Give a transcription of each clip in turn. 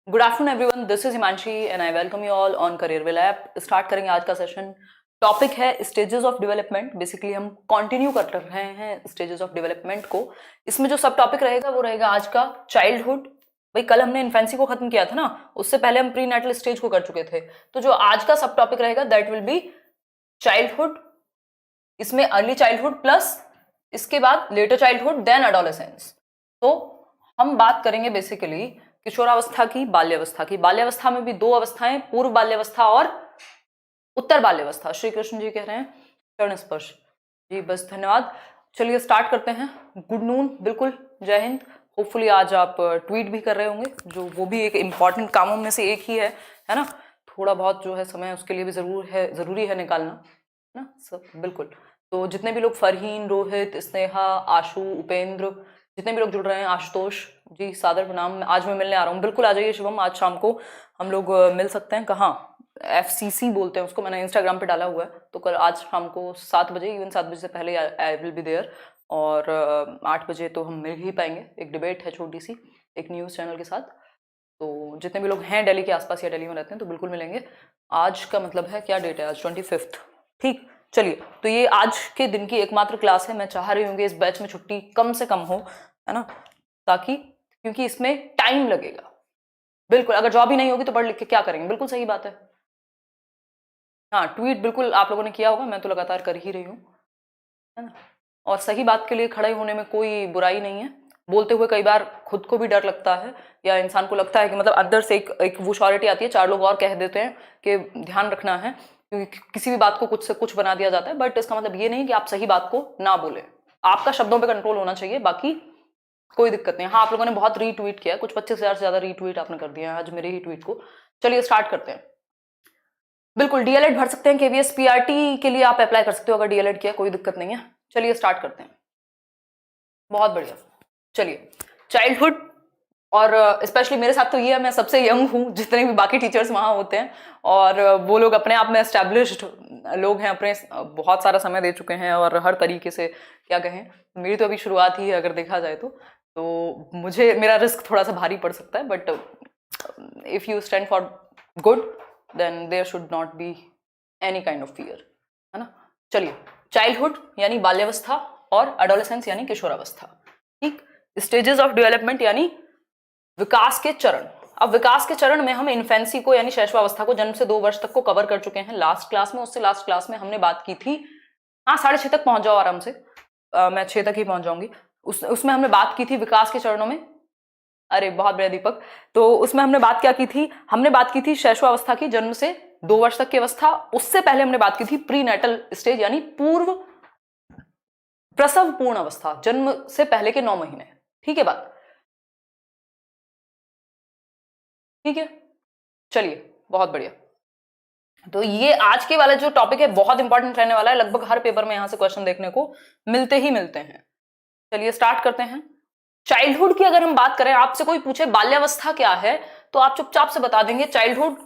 Good afternoon everyone, this is Himanshi and I welcome you all on career app. Start करेंगे आज का session. Topic है stages of development. Basically हम continue कर रहे हैं स्टेजेस ऑफ डेवलपमेंट को। इसमें जो सब टॉपिक रहेगा वो रहेगा आज का चाइल्डहुड। भाई कल हमने इन्फेंसी को खत्म किया था ना, उससे पहले हम प्री नेटल स्टेज को कर चुके थे। तो जो आज का सब टॉपिक रहेगा दैट विल बी चाइल्डहुड। इसमें अर्ली चाइल्डहुड प्लस इसके बाद लेटर चाइल्डहुड देन एडोलेसेंस। तो हम बात करेंगे बेसिकली किशोरावस्था की, बाल्यावस्था की। बाल्यावस्था में भी दो अवस्थाएं, पूर्व बाल्यावस्था और उत्तर बाल्यावस्था। श्री कृष्ण जी कह रहे हैं चरण स्पर्श जी, बस धन्यवाद। चलिए स्टार्ट करते हैं। गुड नून, बिल्कुल जय हिंद। होपफुली आज आप ट्वीट भी कर रहे होंगे, जो वो भी एक इम्पॉर्टेंट कामों में से एक ही है ना। थोड़ा बहुत जो है समय उसके लिए भी जरूरी है निकालना, है ना सब, बिल्कुल। तो जितने भी लोग फरहीन, रोहित, स्नेहा, आशु, उपेंद्र, जितने भी लोग जुड़ रहे हैं, आशुतोष जी सादर प्रणाम। आज मैं मिलने आ रहा हूँ, बिल्कुल आ जाइए शिवम। आज शाम को हम लोग मिल सकते हैं। कहाँ? FCC बोलते हैं उसको, मैंने इंस्टाग्राम पे डाला हुआ है। तो कल आज शाम को 7 बजे, इवन 7 बजे से पहले आई विल बी देयर। और 8 बजे तो हम मिल ही पाएंगे। एक डिबेट है छोटी सी, एक न्यूज़ चैनल के साथ। तो जितने भी लोग हैं दिल्ली के आसपास या दिल्ली में रहते हैं तो बिल्कुल मिलेंगे। आज का मतलब है, क्या डेट है आज? 25। ठीक, चलिए। तो ये आज के दिन की एकमात्र क्लास है। मैं चाह रही हूँ कि इस बैच में छुट्टी कम से कम हो, है ना, ताकि, क्योंकि इसमें टाइम लगेगा। बिल्कुल, अगर जॉब ही नहीं होगी तो पढ़ लिख के क्या करेंगे? बिल्कुल सही बात है। हाँ, ट्वीट बिल्कुल आप लोगों ने किया होगा, मैं तो लगातार कर ही रही हूँ, है ना। और सही बात के लिए खड़े होने में कोई बुराई नहीं है। बोलते हुए कई बार खुद को भी डर लगता है, या इंसान को लगता है कि मतलब अंदर से एक वो श्योरिटी आती है, 4 लोग और कह देते हैं कि ध्यान रखना है, क्योंकि किसी भी बात को कुछ से कुछ बना दिया जाता है। बट इसका मतलब ये नहीं कि आप सही बात को ना बोले। आपका शब्दों पे कंट्रोल होना चाहिए, बाकी कोई दिक्कत नहीं। हाँ, आप लोगों ने बहुत रीट्वीट किया है, कुछ 25,000 से ज्यादा रीट्वीट आपने कर दिया है आज मेरे ही ट्वीट को। चलिए स्टार्ट करते हैं। बिल्कुल डीएलएड भर सकते हैं, केवीएस पीआरटी के लिए आप अप्लाई कर सकते हो अगर डीएलएड किया, कोई दिक्कत नहीं है। चलिए स्टार्ट करते हैं। बहुत बढ़िया। चलिए, चाइल्डहुड, और स्पेशली मेरे साथ तो ये है, मैं सबसे यंग हूँ जितने भी बाकी टीचर्स वहाँ होते हैं, और वो लोग अपने आप में एस्टेब्लिश्ड लोग हैं, अपने बहुत सारा समय दे चुके हैं, और हर तरीके से क्या कहें, मेरी तो अभी शुरुआत ही है अगर देखा जाए तो मुझे मेरा रिस्क थोड़ा सा भारी पड़ सकता है। But if you stand for good then there should not be any kind of fear, है ना। चलिए, चाइल्डहुड यानी बाल्यावस्था और एडोलेसेंस यानी किशोरावस्था। ठीक, स्टेजेस ऑफ डेवलपमेंट यानी विकास के चरण। अब विकास के चरण में हम इन्फेंसी को यानी शैशवावस्था को, जन्म से 2 वर्ष तक को कवर कर चुके हैं लास्ट क्लास में। उससे लास्ट क्लास में हमने बात की थी, हाँ 6:30 तक पहुंच जाओ आराम से, मैं 6 तक ही पहुंच जाऊंगी। उसमें हमने बात की थी विकास के चरणों में। अरे बहुत बढ़िया दीपक। तो उसमें हमने बात क्या की थी? हमने बात की थी शैशवावस्था की, जन्म से 2 वर्ष तक की अवस्था। उससे पहले हमने बात की थी प्री नेटल स्टेज यानी पूर्व प्रसव पूर्ण अवस्था, जन्म से पहले के 9 महीने। ठीक है बात? ठीक है, चलिए बहुत बढ़िया। तो ये आज के वाला जो टॉपिक है बहुत इंपॉर्टेंट रहने वाला है, लगभग हर पेपर में यहां से क्वेश्चन देखने को मिलते हैं। चलिए स्टार्ट करते हैं। चाइल्डहुड की अगर हम बात करें, आपसे कोई पूछे बाल्यावस्था क्या है तो आप चुपचाप से बता देंगे चाइल्डहुड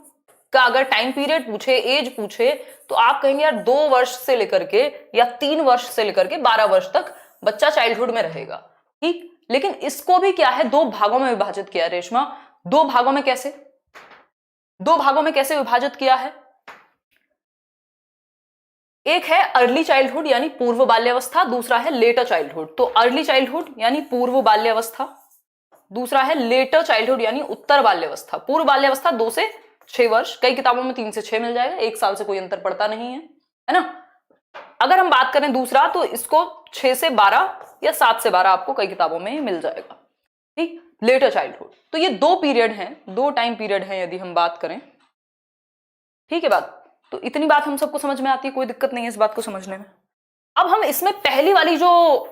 का। अगर टाइम पीरियड पूछे, एज पूछे, तो आप कहेंगे यार 2 वर्ष से लेकर के या 3 वर्ष से लेकर के 12 वर्ष तक बच्चा चाइल्डहुड में रहेगा। ठीक, लेकिन इसको भी क्या है, 2 भागों में विभाजित किया है रेशमा। 2 भागों में कैसे? 2 भागों में कैसे विभाजित किया है? एक है अर्ली चाइल्डहुड यानी पूर्व बाल्यावस्था, दूसरा है लेटर चाइल्डहुड। तो अर्ली चाइल्डहुड यानी पूर्व बाल्यावस्था, दूसरा है लेटर चाइल्डहुड यानी उत्तर बाल्यावस्था। पूर्व बाल्यावस्था 2 से 6 वर्ष, कई किताबों में 3 से 6 मिल जाएगा, 1 साल से कोई अंतर पड़ता नहीं है ना। अगर हम बात करें दूसरा, तो इसको 6 से 12 या 7 से 12 आपको कई किताबों में मिल जाएगा। ठीक, लेटर चाइल्डहुड। तो ये 2 पीरियड हैं, 2 टाइम पीरियड हैं यदि हम बात करें। ठीक है बात? तो इतनी बात हम सबको समझ में आती है, कोई दिक्कत नहीं है इस बात को समझने में। अब हम इसमें पहली वाली जो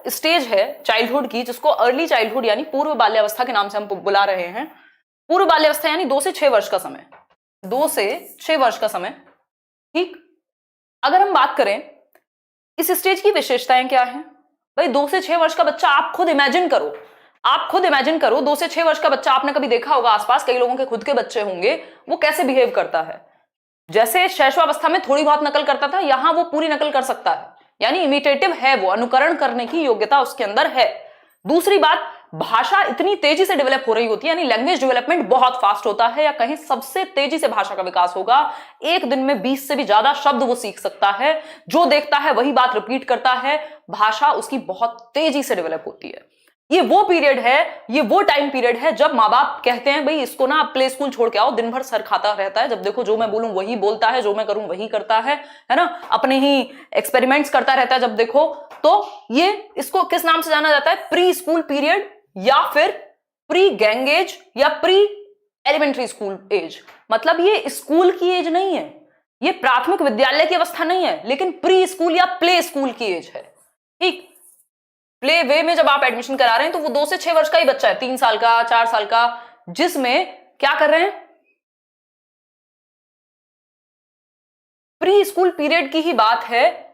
स्टेज है चाइल्डहुड की, जिसको अर्ली चाइल्डहुड यानी पूर्व बाल्यावस्था के नाम से हम बुला रहे हैं। पूर्व बाल्यावस्था यानी 2 से 6 वर्ष का समय, 2 से 6 वर्ष का समय। ठीक, अगर हम बात करें इस स्टेज की विशेषताएं क्या है? भाई 2 से 6 वर्ष का बच्चा, आप खुद इमेजिन करो, 2 से 6 वर्ष का बच्चा आपने कभी देखा होगा आसपास, कई लोगों के खुद के बच्चे होंगे, वो कैसे बिहेव करता है। जैसे शैशवावस्था में थोड़ी बहुत नकल करता था, यहां वो पूरी नकल कर सकता है, यानी इमिटेटिव है, वो अनुकरण करने की योग्यता उसके अंदर है। दूसरी बात, भाषा इतनी तेजी से डेवलप हो रही होती है, यानी लैंग्वेज डेवलपमेंट बहुत फास्ट होता है, या कहीं सबसे तेजी से भाषा का विकास होगा। एक दिन में 20 से भी ज्यादा शब्द वो सीख सकता है, जो देखता है वही बात रिपीट करता है, भाषा उसकी बहुत तेजी से डेवलप होती है। ये वो पीरियड है, ये वो टाइम पीरियड है जब माँ बाप कहते हैं भाई इसको ना प्ले स्कूल छोड़ के आओ, दिन भर सर खाता रहता है, जब देखो जो मैं बोलूं वही बोलता है, जो मैं करूं वही करता है ना, अपने ही एक्सपेरिमेंट्स करता रहता है जब देखो। तो ये इसको किस नाम से जाना जाता है? प्री स्कूल पीरियड, या फिर प्री गैंग एज, या प्री एलिमेंट्री स्कूल एज। मतलब ये स्कूल की एज नहीं है, ये प्राथमिक विद्यालय की अवस्था नहीं है, लेकिन प्री स्कूल या प्ले स्कूल की एज है। ठीक, प्ले वे में जब आप एडमिशन करा रहे हैं तो वो 2 से 6 वर्ष का ही बच्चा है, 3 साल का, 4 साल का, जिसमें क्या कर रहे हैं, प्री स्कूल पीरियड की ही बात है,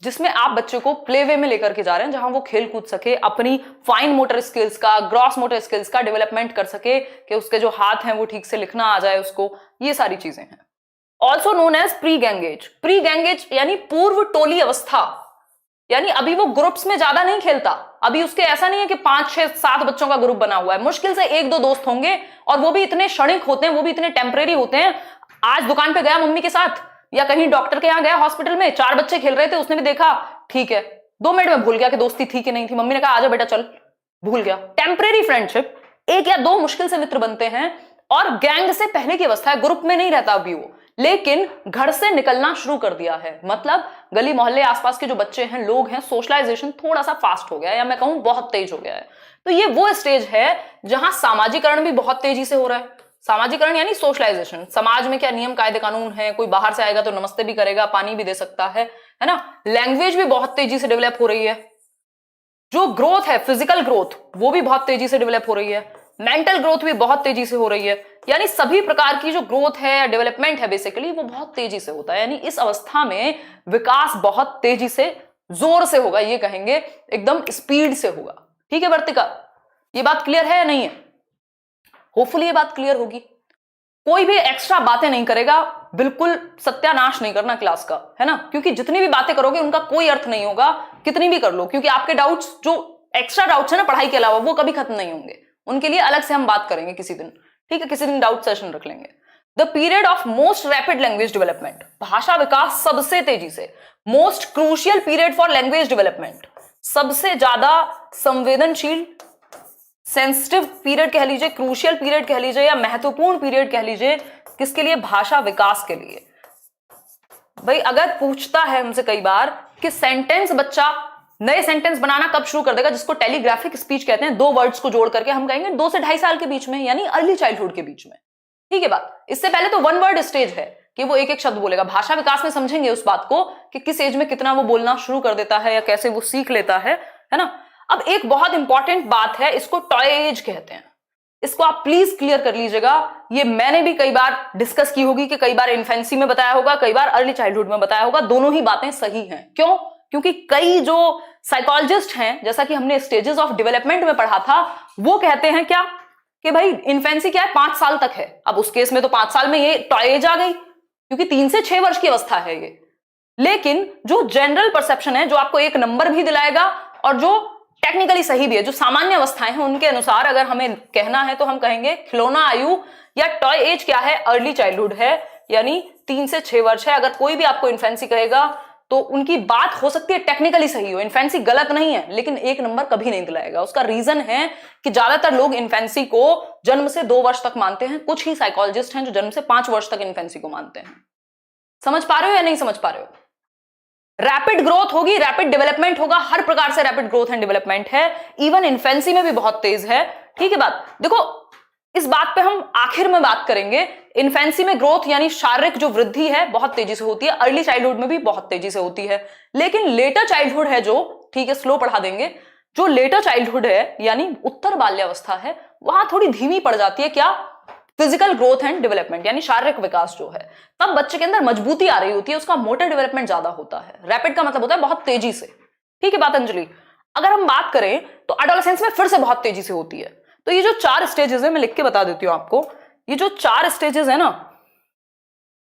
जिसमें आप बच्चे को प्ले वे में लेकर के जा रहे हैं, जहां वो खेल कूद सके, अपनी फाइन मोटर स्किल्स का, ग्रॉस मोटर स्किल्स का डेवलपमेंट कर सके, कि उसके जो हाथ हैं वो ठीक से लिखना आ जाए उसको, ये सारी चीजें हैं। Also known as pre gang age. Pre gang age यानी पूर्व टोली अवस्था, यानी अभी वो ग्रुप्स में ज्यादा नहीं खेलता, अभी उसके ऐसा नहीं है कि 5, 6, 7 बच्चों का ग्रुप बना हुआ है, मुश्किल से 1-2 दोस्त होंगे, और वो भी इतने क्षणिक होते हैं, वो भी इतने टेम्परेरी होते हैं। आज दुकान पे गया मम्मी के साथ, या कहीं डॉक्टर के यहाँ गया हॉस्पिटल में, 4 बच्चे खेल रहे थे, उसने भी देखा, ठीक है, 2 मिनट में भूल गया कि दोस्ती थी कि नहीं थी, मम्मी ने कहा आजा बेटा चल, भूल गया। टेम्परेरी फ्रेंडशिप, 1 या 2 मुश्किल से मित्र बनते हैं, और गैंग से पहले की अवस्था है, ग्रुप में नहीं रहता अभी वो, लेकिन घर से निकलना शुरू कर दिया है। मतलब गली मोहल्ले आसपास के जो बच्चे हैं, लोग हैं, सोशलाइजेशन थोड़ा सा फास्ट हो गया है, या मैं कहूं बहुत तेज हो गया है। तो ये वो स्टेज है जहां सामाजिकरण भी बहुत तेजी से हो रहा है। सामाजिकरण यानी सोशलाइजेशन, समाज में क्या नियम कायदे कानून है, कोई बाहर से आएगा तो नमस्ते भी करेगा, पानी भी दे सकता है ना। लैंग्वेज भी बहुत तेजी से डेवलप हो रही है, जो ग्रोथ है, फिजिकल ग्रोथ, वो भी बहुत तेजी से डेवलप हो रही है, मेंटल ग्रोथ भी बहुत तेजी से हो रही है, यानी सभी प्रकार की जो ग्रोथ है, डेवलपमेंट है बेसिकली, वो बहुत तेजी से होता है। यानी इस अवस्था में विकास बहुत तेजी से, जोर से होगा, ये कहेंगे एकदम स्पीड से होगा। ठीक है वर्तिका, ये बात क्लियर है या नहीं है? होपफुली ये बात क्लियर होगी। कोई भी एक्स्ट्रा बातें नहीं करेगा, बिल्कुल सत्यानाश नहीं करना क्लास का, है ना, क्योंकि जितनी भी बातें करोगे उनका कोई अर्थ नहीं होगा, कितनी भी कर लो, क्योंकि आपके डाउट्स, जो एक्स्ट्रा डाउट्स है ना पढ़ाई के अलावा, वो कभी खत्म नहीं होंगे, उनके लिए अलग से हम बात करेंगे किसी दिन। ठीक है, किसी दिन डाउट सेशन रख लेंगे। The period of most rapid language development, भाषा विकास सबसे तेजी से, most crucial period for language development, सबसे ज्यादा संवेदनशील, सेंसिटिव पीरियड कह लीजिए, क्रूशियल पीरियड कह लीजिए, या महत्वपूर्ण पीरियड कह लीजिए, किसके लिए? भाषा विकास के लिए। भाई अगर पूछता है हमसे कई बार कि सेंटेंस, बच्चा नए सेंटेंस बनाना कब शुरू कर देगा, जिसको टेलीग्राफिक स्पीच कहते हैं, 2 वर्ड्स को जोड़ करके, हम कहेंगे 2 से 2.5 साल के बीच में, यानी अर्ली चाइल्डहुड के बीच में। ठीक है बात, इससे पहले तो 1 वर्ड स्टेज है कि वो एक एक शब्द बोलेगा। भाषा विकास में समझेंगे उस बात को कि किस एज में कितना वो बोलना शुरू कर देता है, या कैसे वो सीख लेता है ना। अब एक बहुत इंपॉर्टेंट बात है, इसको टॉय एज कहते हैं, इसको आप प्लीज क्लियर कर लीजिएगा। ये मैंने भी कई बार डिस्कस की होगी, कि कई बार इन्फेंसी में बताया होगा, कई बार अर्ली चाइल्डहुड में बताया होगा, दोनों ही बातें सही हैं। क्यों? क्योंकि कई जो साइकोलॉजिस्ट हैं, जैसा कि हमने स्टेजेस ऑफ डेवलपमेंट में पढ़ा था, वो कहते हैं क्या कि भाई इन्फेंसी क्या है, 5 साल तक है। अब उस केस में तो 5 साल में ये टॉय एज आ गई, क्योंकि 3 से 6 वर्ष की अवस्था है ये। लेकिन जो जनरल परसेप्शन है, जो आपको एक नंबर भी दिलाएगा, और जो टेक्निकली सही भी है, जो सामान्य अवस्थाएं हैं उनके अनुसार अगर हमें कहना है तो हम कहेंगे खिलौना आयु या टॉय एज क्या है, अर्ली चाइल्डहुड है, यानी 3 से 6 वर्ष है। अगर कोई भी आपको इन्फेंसी कहेगा तो उनकी बात हो सकती है टेक्निकली सही हो, इन्फेंसी गलत नहीं है, लेकिन एक नंबर कभी नहीं दिलाएगा। उसका रीजन है कि ज्यादातर लोग इन्फेंसी को जन्म से 2 वर्ष तक मानते हैं, कुछ ही साइकोलॉजिस्ट हैं जो जन्म से 5 वर्ष तक इन्फेंसी को मानते हैं। समझ पा रहे हो या नहीं समझ पा रहे हो? रैपिड ग्रोथ होगी, रैपिड डेवलपमेंट होगा, हर प्रकार से रैपिड ग्रोथ एंड डेवलपमेंट है, इवन इन्फेंसी में भी बहुत तेज है। ठीक है बात, देखो इस बात पे हम आखिर में बात करेंगे। इन्फेंसी में ग्रोथ यानी शारीरिक जो वृद्धि है बहुत तेजी से होती है, अर्ली चाइल्डहुड में भी बहुत तेजी से होती है, लेकिन लेटर चाइल्डहुड है जो, ठीक है स्लो पढ़ा देंगे, जो लेटर चाइल्डहुड है यानी उत्तर बाल्यावस्था है, वहां थोड़ी धीमी पड़ जाती है। क्या? फिजिकल ग्रोथ एंड डेवलपमेंट, यानी शारीरिक विकास जो है, तब बच्चे के अंदर मजबूती आ रही होती है, उसका मोटर डेवलपमेंट ज्यादा होता है। रैपिड का मतलब होता है बहुत तेजी से। ठीक है बात अंजलि? अगर हम बात करें तो एडोलेसेंस में फिर से बहुत तेजी से होती है। तो ये जो 4 स्टेजेस है, मैं लिख के बता देती हूं आपको, ये जो 4 स्टेजेस है ना,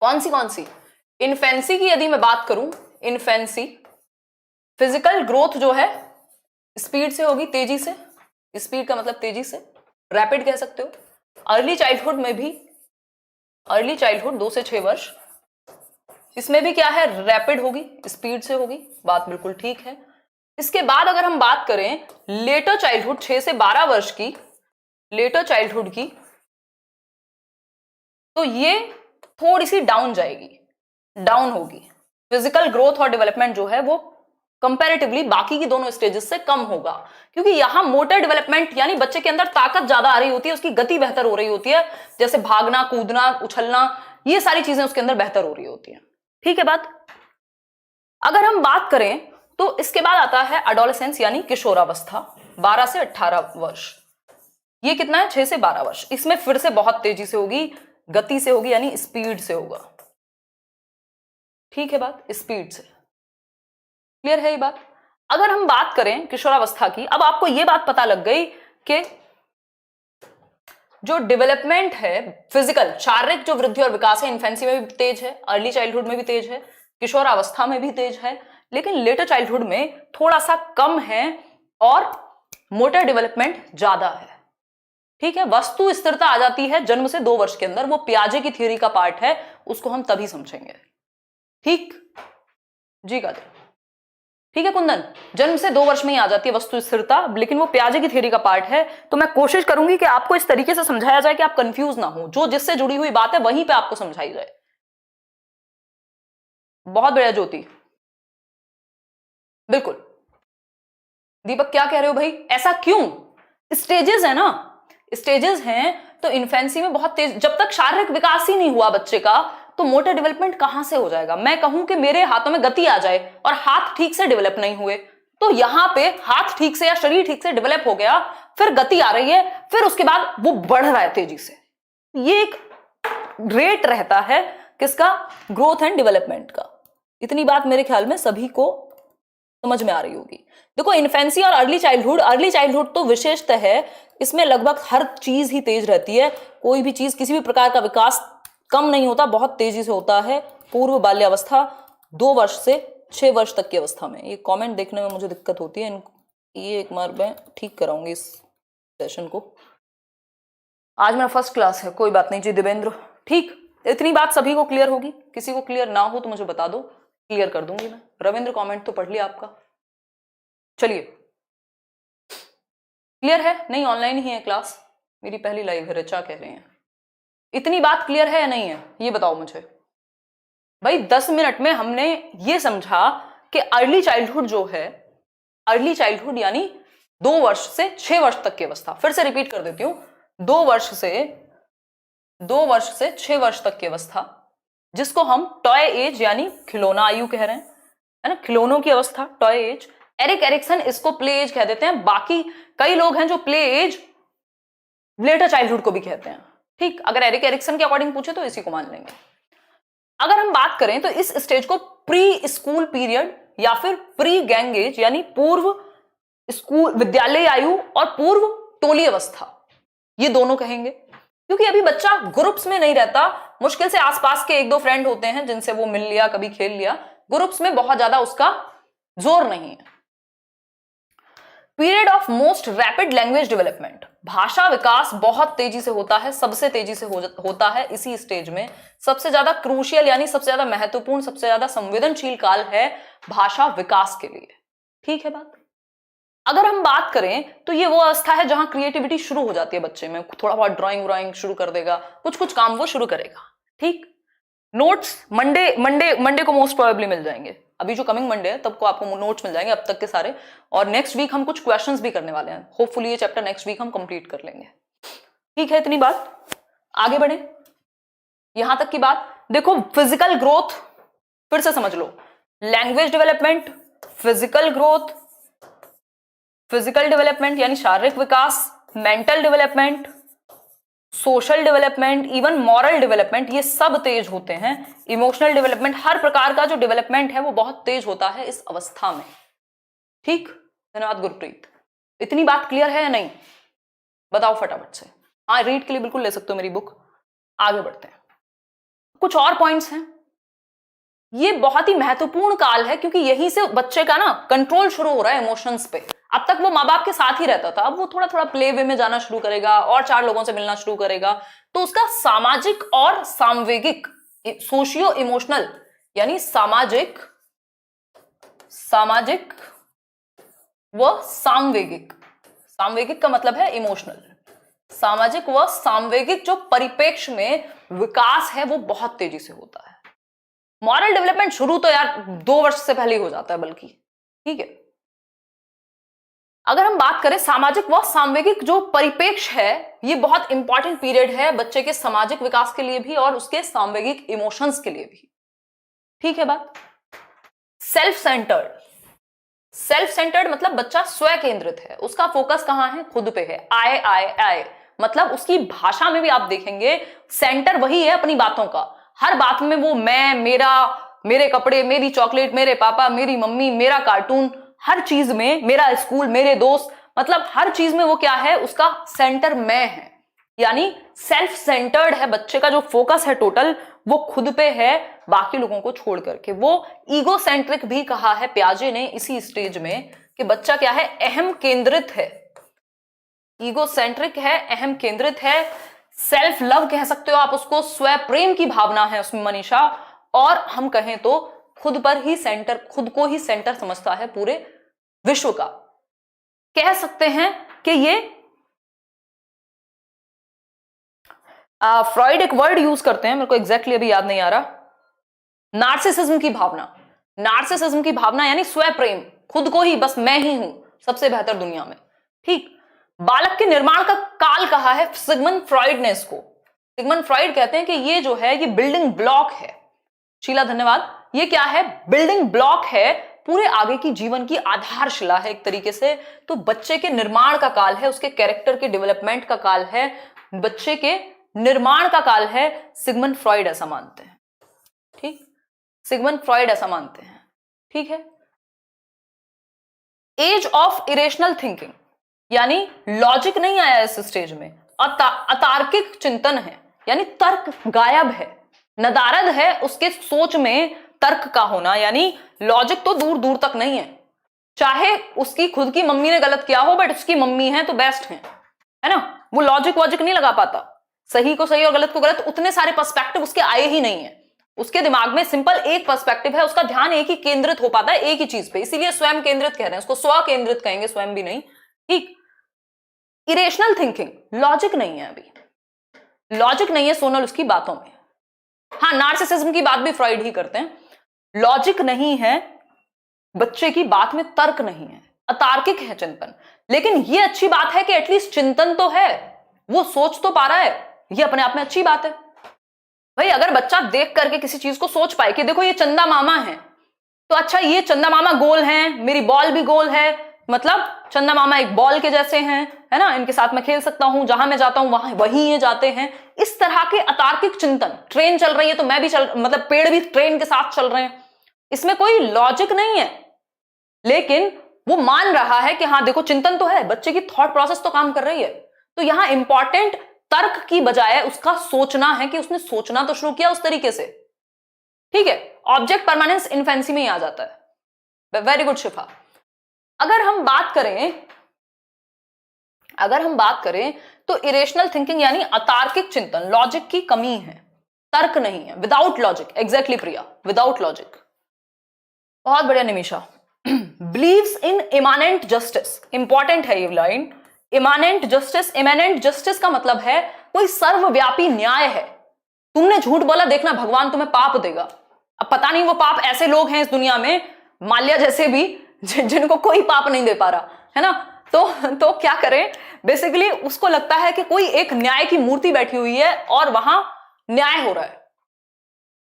कौन सी? इन्फेंसी की यदि मैं बात करूं, इन्फेंसी फिजिकल ग्रोथ जो है स्पीड से होगी, तेजी से, स्पीड का मतलब तेजी से, रैपिड कह सकते हो। अर्ली चाइल्डहुड में भी, अर्ली चाइल्डहुड 2 से 6 वर्ष, इसमें भी क्या है, रैपिड होगी, स्पीड से होगी, बात बिल्कुल ठीक है। इसके बाद अगर हम बात करें लेटर चाइल्डहुड 6 से 12 वर्ष की, लेटर चाइल्डहुड की, तो ये थोड़ी सी डाउन जाएगी, डाउन होगी। फिजिकल ग्रोथ और डेवलपमेंट जो है वो कंपैरेटिवली बाकी की दोनों स्टेजेस से कम होगा, क्योंकि यहां मोटर डेवलपमेंट यानी बच्चे के अंदर ताकत ज्यादा आ रही होती है, उसकी गति बेहतर हो रही होती है, जैसे भागना, कूदना, उछलना, ये सारी चीजें उसके अंदर बेहतर हो रही होती हैं। ठीक है बात। अगर हम बात करें तो इसके बाद आता है एडोलेसेंस यानी किशोरावस्था, 12 से 18 वर्ष। ये कितना है, 6 से 12 वर्ष। इसमें फिर से बहुत तेजी से होगी, गति से होगी, यानी स्पीड से होगा। ठीक है बात, स्पीड से। क्लियर है ये बात। अगर हम बात करें किशोरावस्था की, अब आपको ये बात पता लग गई कि जो डेवलपमेंट है फिजिकल, शारीरिक जो वृद्धि और विकास है, इन्फेंसी में भी तेज है, अर्ली चाइल्डहुड में भी तेज है, किशोरावस्था में भी तेज है, लेकिन लेटर चाइल्डहुड में थोड़ा सा कम है और मोटर डेवलपमेंट ज्यादा है। ठीक है, वस्तु स्थिरता आ जाती है जन्म से 2 वर्ष के अंदर, वो पियाजे की थ्योरी का पार्ट है, उसको हम तभी समझेंगे। ठीक जी काजल, ठीक है कुंदन, जन्म से 2 वर्ष में ही आ जाती है वस्तु स्थिरता, लेकिन वो पियाजे की थ्योरी का पार्ट है। तो मैं कोशिश करूंगी कि आपको इस तरीके से समझाया जाए कि आप कंफ्यूज ना हो, जो जिससे जुड़ी हुई बात है वहीं पे आपको समझाई जाए। बहुत बढ़िया ज्योति, बिल्कुल। दीपक क्या कह रहे हो भाई, ऐसा क्यों? स्टेजेस है ना, स्टेजेस हैं, तो इन्फेंसी में बहुत तेज, जब तक शारीरिक विकास ही नहीं हुआ बच्चे का तो मोटर डेवलपमेंट कहां से हो जाएगा। मैं कहूं कि मेरे हाथों में गति आ जाए और हाथ ठीक से डेवलप नहीं हुए, तो यहां पे हाथ ठीक से या शरीर ठीक से डेवलप हो गया, फिर गति आ रही है, फिर उसके बाद वो बढ़ रहा है तेजी से। ये एक रेट रहता है किसका, ग्रोथ एंड डेवलपमेंट का। इतनी बात मेरे ख्याल में सभी को समझ में आ रही होगी। देखो इन्फेंसी और अर्ली चाइल्डहुड, अर्ली चाइल्डहुड तो विशेषतः है, इसमें लगभग हर चीज ही तेज रहती है, कोई भी चीज, किसी भी प्रकार का विकास कम नहीं होता, बहुत तेजी से होता है। पूर्व बाल्यावस्था 2 वर्ष से 6 वर्ष तक की अवस्था में। ये कमेंट देखने में मुझे दिक्कत होती है, ये एक बार मैं ठीक कराऊंगी इस सेशन को। आज मेरा फर्स्ट क्लास है, कोई बात नहीं जी दिवेंद्र। ठीक, इतनी बात सभी को क्लियर होगी, किसी को क्लियर ना हो तो मुझे बता दो, क्लियर कर दूंगी मैं। रविंद्र कमेंट तो पढ़ लिया आपका, चलिए क्लियर है? नहीं, ऑनलाइन ही है क्लास, मेरी पहली लाइव है, ऋचा कह रहे हैं। इतनी बात क्लियर है या नहीं है, ये बताओ मुझे भाई। 10 मिनट में हमने ये समझा कि अर्ली चाइल्डहुड जो है, अर्ली चाइल्डहुड यानी 2 वर्ष से 6 वर्ष तक की अवस्था। फिर से रिपीट कर देती हूं, 2 वर्ष से 6 वर्ष तक की अवस्था, जिसको हम टॉय एज यानी खिलौना आयु कह रहे हैं, है ना, खिलौनों की अवस्था, टॉय एज। एरिक एरिक्सन इसको प्ले एज कह देते हैं, बाकी कई लोग हैं जो प्ले एज लेटर चाइल्डहुड को भी कहते हैं। ठीक, अगर एरिक एरिक्सन के अकॉर्डिंग पूछे तो इसी को मान लेंगे। अगर हम बात करें तो इस स्टेज को प्री स्कूल पीरियड या फिर प्री गैंग एज यानी पूर्व स्कूल विद्यालय आयु और पूर्व टोली अवस्था, ये दोनों कहेंगे, क्योंकि अभी बच्चा ग्रुप्स में नहीं रहता, मुश्किल से आसपास के 1-2 फ्रेंड होते हैं जिनसे वो मिल लिया, कभी खेल लिया, ग्रुप्स में बहुत ज्यादा उसका जोर नहीं है। Period of most rapid language development, भाषा विकास बहुत तेजी से होता है, सबसे तेजी से होता है इसी स्टेज में। सबसे ज्यादा क्रूशियल यानी सबसे ज्यादा महत्वपूर्ण, सबसे ज्यादा संवेदनशील काल है भाषा विकास के लिए। ठीक है बात। अगर हम बात करें तो ये वो अवस्था है जहां क्रिएटिविटी शुरू हो जाती है बच्चे में, थोड़ा बहुत ड्राइंग व्राइंग शुरू कर देगा, कुछ काम वो शुरू करेगा। ठीक, नोट्स मंडे को मोस्ट प्रोबेबली मिल जाएंगे, अभी जो कमिंग मंडे है तब को आपको नोट्स मिल जाएंगे अब तक के सारे, और नेक्स्ट वीक हम कुछ क्वेश्चंस भी करने वाले हैं, होपफुली ये चैप्टर नेक्स्ट वीक हम कंप्लीट कर लेंगे। ठीक है, इतनी बात, आगे बढ़े। यहां तक की बात देखो, फिजिकल ग्रोथ फिर से समझ लो, language development, physical growth, physical development यानी शारीरिक विकास, mental development, social development, even moral development, ये सब तेज होते हैं। इमोशनल डेवलपमेंट, हर प्रकार का जो डेवलपमेंट है वो बहुत तेज होता है इस अवस्था में। ठीक, धन्यवाद गुरप्रीत। इतनी बात क्लियर है या नहीं, बताओ फटाफट से। हाँ, रीड के लिए बिल्कुल ले सकते हो मेरी बुक। आगे बढ़ते हैं, कुछ और पॉइंट्स हैं। ये बहुत ही महत्वपूर्ण काल है, क्योंकि यहीं से बच्चे का ना कंट्रोल शुरू हो रहा है इमोशंस पे। अब तक वो माँ बाप के साथ ही रहता था, अब वो थोड़ा थोड़ा प्ले वे में जाना शुरू करेगा और 4 लोगों से मिलना शुरू करेगा, तो उसका सामाजिक और सामवेगिक, सोशियो इमोशनल, यानी सामाजिक व सामवेगिक, सामवेगिक का मतलब है इमोशनल, सामाजिक व सामवेगिक जो परिप्रेक्ष्य में विकास है वो बहुत तेजी से होता है। मॉरल डेवलपमेंट शुरू तो यार 2 वर्ष से पहले ही हो जाता है बल्कि, ठीक है। अगर हम बात करें सामाजिक व सामवेगिक जो परिप्रेक्ष्य है, ये बहुत इंपॉर्टेंट पीरियड है बच्चे के सामाजिक विकास के लिए भी और उसके सामवेगिक इमोशंस के लिए भी, ठीक है बात। सेल्फ सेंटर्ड, सेल्फ सेंटर्ड मतलब बच्चा स्व केंद्रित है, उसका फोकस कहां है, खुद पे है। आई मतलब उसकी भाषा में भी आप देखेंगे सेंटर वही है अपनी बातों का, हर बात में वो मैं, मेरा, मेरे कपड़े, मेरी चॉकलेट, मेरे पापा, मेरी मम्मी, मेरा कार्टून, हर चीज में मेरा स्कूल, मेरे दोस्त, मतलब हर चीज में वो क्या है, उसका सेंटर मैं है, यानी सेल्फ सेंटर्ड है। बच्चे का जो फोकस है टोटल वो खुद पे है, बाकी लोगों को छोड़ करके। वो ईगो सेंट्रिक भी कहा है पियाजे ने इसी स्टेज में कि बच्चा क्या है, अहम केंद्रित है, ईगो सेंट्रिक है, अहम केंद्रित है। सेल्फ लव कह सकते हो आप उसको, स्व प्रेम की भावना है उसमें मनीषा, और हम कहें तो खुद पर ही सेंटर, खुद को ही सेंटर समझता है पूरे विश्व का। कह सकते हैं कि ये फ्रॉइड एक वर्ड यूज करते हैं, मेरे को एग्जैक्टली अभी याद नहीं आ रहा, नार्सिसिज्म की भावना, नार्सिसिज्म की भावना यानी स्व प्रेम, खुद को ही, बस मैं ही हूं सबसे बेहतर दुनिया में, ठीक। बालक के निर्माण का काल कहा है सिगमंड फ्रॉइड ने इसको। सिगमंड फ्रॉइड कहते हैं कि ये जो है ये बिल्डिंग ब्लॉक है, शीला धन्यवाद, ये क्या है, बिल्डिंग ब्लॉक है, पूरे आगे की जीवन की आधारशिला है एक तरीके से। तो बच्चे के निर्माण का काल है, उसके कैरेक्टर के डेवलपमेंट का काल है, बच्चे के निर्माण का काल है, सिगमंड फ्रॉइड ऐसा मानते हैं, ठीक, सिगमंड फ्रॉइड ऐसा मानते हैं, ठीक है। एज ऑफ इरेशनल थिंकिंग, यानी लॉजिक नहीं आया इस स्टेज में, अतार्किक चिंतन है, यानी तर्क गायब है, नदारद है उसके सोच में तर्क का होना, यानी लॉजिक तो दूर दूर तक नहीं है। चाहे उसकी खुद की मम्मी ने गलत किया हो, बट उसकी मम्मी है तो बेस्ट है ना, वो लॉजिक वॉजिक नहीं लगा पाता, सही को सही और गलत को गलत, उतने सारे पर्सपेक्टिव उसके आए ही नहीं है, उसके दिमाग में सिंपल एक पर्सपेक्टिव है, उसका ध्यान एक ही केंद्रित हो पाता है, एक ही चीज पे, इसीलिए स्वयं केंद्रित कह रहे हैं उसको, स्व केंद्रित कहेंगे, स्वयं भी नहीं, ठीक। इरेशनल थिंकिंग, लॉजिक नहीं है, अभी लॉजिक नहीं है सोनल उसकी बातों में। हाँ, नार्सिसिज्म की बात भी फ्रॉइड ही करते हैं, लॉजिक नहीं है बच्चे की बात में, तर्क नहीं है, अतार्किक है चिंतन। लेकिन ये अच्छी बात है कि एटलीस्ट चिंतन तो है, वो सोच तो पा रहा है, ये अपने आप में अच्छी बात है भाई। अगर बच्चा देख करके किसी चीज को सोच पाए कि देखो ये चंदा मामा है, तो अच्छा ये चंदा मामा गोल हैं, मेरी बॉल भी गोल है, मतलब चंदा मामा एक बॉल के जैसे हैं, है ना, इनके साथ मैं खेल सकता हूं, जहां मैं जाता हूं वहां वहीं ये जाते हैं। इस तरह के अतार्किक चिंतन, ट्रेन चल रही है तो मैं भी चल, मतलब पेड़ भी ट्रेन के साथ चल रहे हैं, इसमें कोई लॉजिक नहीं है, लेकिन वो मान रहा है कि हाँ देखो चिंतन तो है, बच्चे की थॉट प्रोसेस तो काम कर रही है। तो यहां इंपॉर्टेंट तर्क की बजाय उसका सोचना है कि उसने सोचना तो शुरू किया उस तरीके से, ठीक है। ऑब्जेक्ट परमानेंस इन्फेंसी में ही आ जाता है। वेरी गुड शिफा। अगर हम बात करें तो इरेशनल थिंकिंग यानी अतार्किक चिंतन, लॉजिक की कमी है, तर्क नहीं है, without logic, exactly Priya, without logic. बहुत बढ़िया Nimisha. Believes in immanent justice, important है ये line, immanent justice. Immanent justice का मतलब है कोई सर्वव्यापी न्याय है, तुमने झूठ बोला, देखना भगवान तुम्हें पाप देगा। अब पता नहीं वो पाप, ऐसे लोग हैं इस दुनिया में माल्या जैसे भी जिनको कोई पाप नहीं दे पा रहा है ना, तो क्या करें, बेसिकली उसको लगता है कि कोई एक न्याय की मूर्ति बैठी हुई है और वहां न्याय हो रहा है।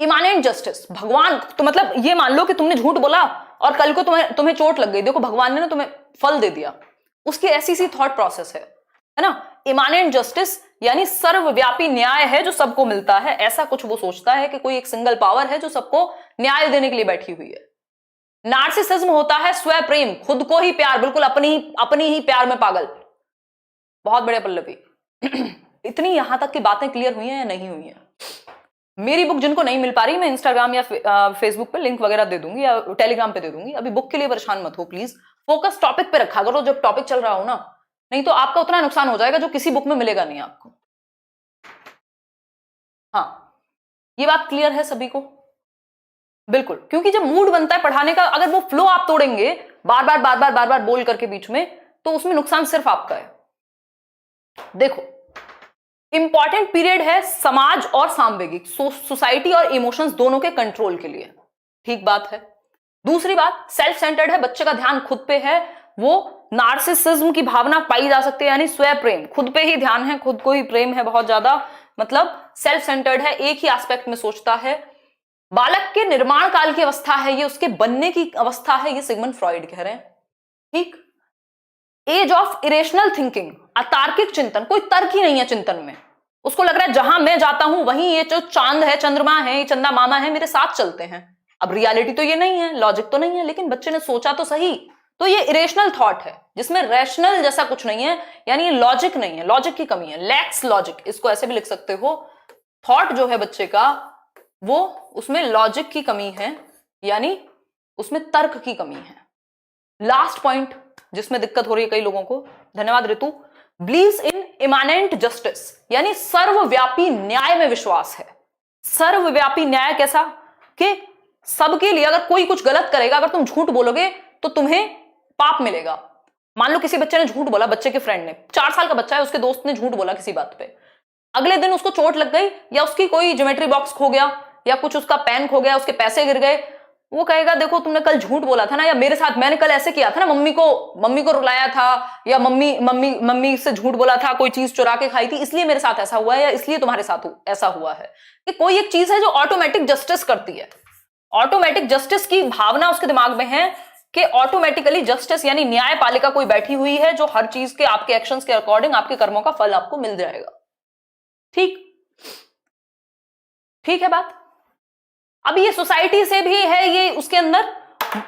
इमानेंट जस्टिस, भगवान, तो मतलब ये मान लो कि तुमने झूठ बोला और कल को तुम्हें चोट लग गई, देखो भगवान ने ना तुम्हें फल दे दिया, उसकी ऐसी सी थॉट प्रोसेस है ना। इमानेंट जस्टिस यानी सर्वव्यापी न्याय है जो सबको मिलता है, ऐसा कुछ वो सोचता है कि कोई एक सिंगल पावर है जो सबको न्याय देने के लिए बैठी हुई है। नार्सिसिज्म होता है स्व प्रेम, खुद को ही प्यार, बिल्कुल अपनी ही प्यार में पागल। बहुत बढ़िया पल्लवी। इतनी यहां तक की बातें क्लियर हुई हैं या नहीं हुई हैं? मेरी बुक जिनको नहीं मिल पा रही, मैं इंस्टाग्राम या फेसबुक पे लिंक वगैरह दे दूंगी या टेलीग्राम पे दे दूंगी, अभी बुक के लिए परेशान मत हो प्लीज, फोकस टॉपिक पे रखा करो जब टॉपिक चल रहा हो ना, नहीं तो आपका उतना नुकसान हो जाएगा जो किसी बुक में मिलेगा नहीं आपको। हाँ, ये बात क्लियर है सभी को? बिल्कुल, क्योंकि जब मूड बनता है पढ़ाने का, अगर वो फ्लो आप तोड़ेंगे बार बार बार बार बार बार बोल करके बीच में, तो उसमें नुकसान सिर्फ आपका है। देखो, इंपॉर्टेंट पीरियड है समाज और सामवेगिक, सोसाइटी और इमोशंस दोनों के कंट्रोल के लिए, ठीक बात है। दूसरी बात, सेल्फ सेंटर्ड है, बच्चे का ध्यान खुद पे है, वो नार्सिसिज्म की भावना पाई जा सकती है, यानी स्वयं प्रेम, खुद पे ही ध्यान है, खुद को ही प्रेम है बहुत ज्यादा, मतलब सेल्फ सेंटर्ड है, एक ही एस्पेक्ट में सोचता है। बालक के निर्माण काल की अवस्था है ये, उसके बनने की अवस्था है ये, सिगमंड फ्रॉइड कह रहे हैं, ठीक। एज ऑफ इरेशनल थिंकिंग, अतार्किक चिंतन, कोई तर्क ही नहीं है चिंतन में, उसको लग रहा है जहां मैं जाता हूं वहीं ये जो चांद है, चंद्रमा है, ये चंदा मामा है, मेरे साथ चलते हैं। अब रियलिटी तो ये नहीं है, लॉजिक तो नहीं है, लेकिन बच्चे ने सोचा तो सही। तो ये इरेशनल थॉट है जिसमें रैशनल जैसा कुछ नहीं है, यानी ये लॉजिक नहीं है, लॉजिक की कमी है, लैक्स लॉजिक, इसको ऐसे भी लिख सकते हो। थॉट जो है बच्चे का, वो उसमें लॉजिक की कमी है, यानी उसमें तर्क की कमी है। लास्ट पॉइंट जिसमें दिक्कत हो रही है कई लोगों को, धन्यवाद ऋतु, बिलीव्स इन इमानेंट जस्टिस, यानी सर्वव्यापी न्याय में विश्वास है। सर्वव्यापी न्याय कैसा, कि सबके लिए अगर कोई कुछ गलत करेगा, अगर तुम झूठ बोलोगे तो तुम्हें पाप मिलेगा। मान लो किसी बच्चे ने झूठ बोला, बच्चे के फ्रेंड ने, 4 साल का बच्चा है, उसके दोस्त ने झूठ बोला किसी बात पे, अगले दिन उसको चोट लग गई, या उसकी कोई ज्योमेट्री बॉक्स खो गया, या कुछ उसका पेन खो गया, उसके पैसे गिर गए, वो कहेगा देखो तुमने कल झूठ बोला था ना, या मेरे साथ मैंने कल ऐसे किया था ना, मम्मी को रुलाया था, या मम्मी से झूठ बोला था, कोई चीज चुरा के खाई थी, इसलिए मेरे साथ ऐसा हुआ है, या इसलिए तुम्हारे साथ ऐसा हुआ है। कि कोई एक चीज है जो ऑटोमेटिक जस्टिस करती है, ऑटोमेटिक जस्टिस की भावना उसके दिमाग में है, कि ऑटोमेटिकली जस्टिस यानी न्यायपालिका कोई बैठी हुई है जो हर चीज के आपके एक्शंस के अकॉर्डिंग आपके कर्मों का फल आपको मिल जाएगा। ठीक, ठीक है बात। अब ये सोसाइटी से भी है ये उसके अंदर,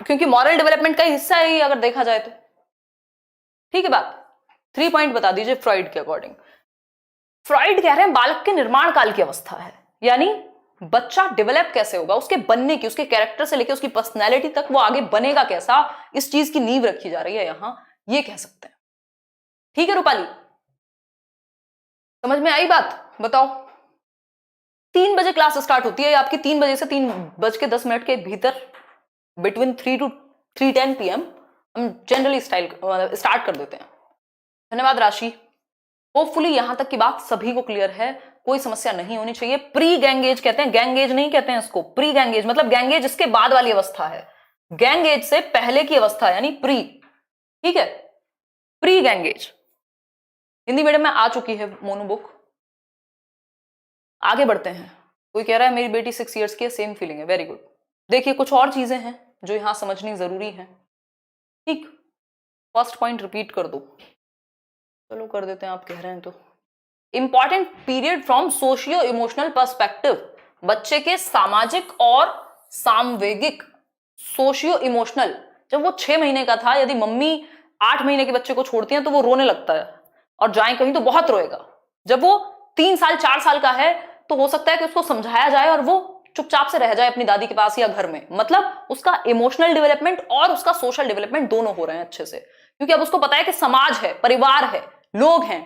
क्योंकि मॉरल डेवलपमेंट का हिस्सा है ये अगर देखा जाए तो, ठीक है बात। 3 पॉइंट बता दीजिए फ्रॉइड के अकॉर्डिंग। फ्रॉइड कह रहे हैं बालक के निर्माण काल की अवस्था है, यानी बच्चा डेवलप कैसे होगा, उसके बनने की, उसके कैरेक्टर से लेकर उसकी पर्सनैलिटी तक वो आगे बनेगा कैसा, इस चीज की नींव रखी जा रही है यहां, ये कह सकते हैं। ठीक है रूपाली, समझ में आई बात? बताओ। 3 बजे क्लास स्टार्ट होती है आपकी, 3 बजे से 3:10 के भीतर, बिटवीन 3 to 3:10 PM हम जनरली स्टार्ट कर देते हैं। धन्यवाद राशि। होपफुली यहां तक की बात सभी को क्लियर है, कोई समस्या नहीं होनी चाहिए। प्री गैंगेज कहते हैं, गैंगेज नहीं कहते हैं इसको, प्री गैंगेज मतलब गैंगेज इसके बाद वाली अवस्था है, गैंगेज से पहले की अवस्था यानी प्री, ठीक है, प्री गैंगेज। हिंदी मीडियम में आ चुकी है मोनू बुक। आगे बढ़ते हैं। कोई कह रहा है मेरी बेटी 6 इयर्स की है, सेम फीलिंग है, वेरी गुड। देखिए कुछ और चीजें हैं जो यहां समझनी जरूरी है, ठीक। फर्स्ट पॉइंट रिपीट कर दो, चलो कर देते हैं, आप कह रहे हैं तो। Important period from socio emotional perspective, बच्चे के सामाजिक और सामवेगिक, सोशियो इमोशनल, जब वो 6 महीने का था, यदि मम्मी 8 महीने के बच्चे को छोड़ती हैं तो वो रोने लगता है, और जाए कहीं तो बहुत रोएगा। जब वो 3 साल 4 साल का है तो हो सकता है कि उसको समझाया जाए और वो चुपचाप से रह जाए अपनी दादी के पास या घर में, मतलब उसका इमोशनल डेवलपमेंट और उसका सोशल डेवलपमेंट दोनों हो रहे हैं अच्छे से, क्योंकि अब उसको पता है कि समाज है, परिवार है, लोग हैं,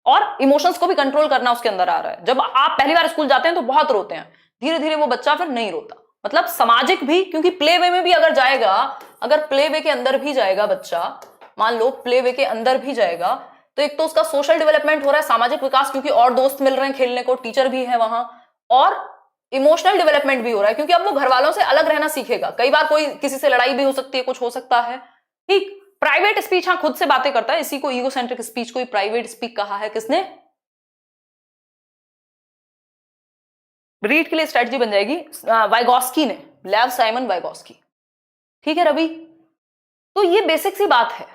और इमोशंस को भी कंट्रोल करना उसके अंदर आ रहा है। जब आप पहली बार स्कूल जाते हैं तो बहुत रोते हैं, धीरे धीरे वो बच्चा फिर नहीं रोता, मतलब सामाजिक भी, क्योंकि प्ले वे में भी अगर जाएगा, अगर प्ले वे के अंदर भी जाएगा बच्चा, मान लो प्ले वे के अंदर भी जाएगा, तो एक तो उसका सोशल डेवलपमेंट हो रहा है, सामाजिक विकास, क्योंकि और दोस्त मिल रहे हैं खेलने को, टीचर भी है वहां, और इमोशनल डेवलपमेंट भी हो रहा है, क्योंकि अब वो घर वालों से अलग रहना सीखेगा। कई बार कोई किसी से लड़ाई भी हो सकती है, कुछ हो सकता है, ठीक। प्राइवेट स्पीच, हाँ खुद से बातें करता है, इसी को ईगोसेंट्रिक स्पीच को प्राइवेट स्पीच कहा है, किसने? रीड के लिए स्ट्रेटजी बन जाएगी वाइगोस्की ने, लेव साइमन वाइगोस्की, ठीक है रवि। तो ये बेसिक सी बात है।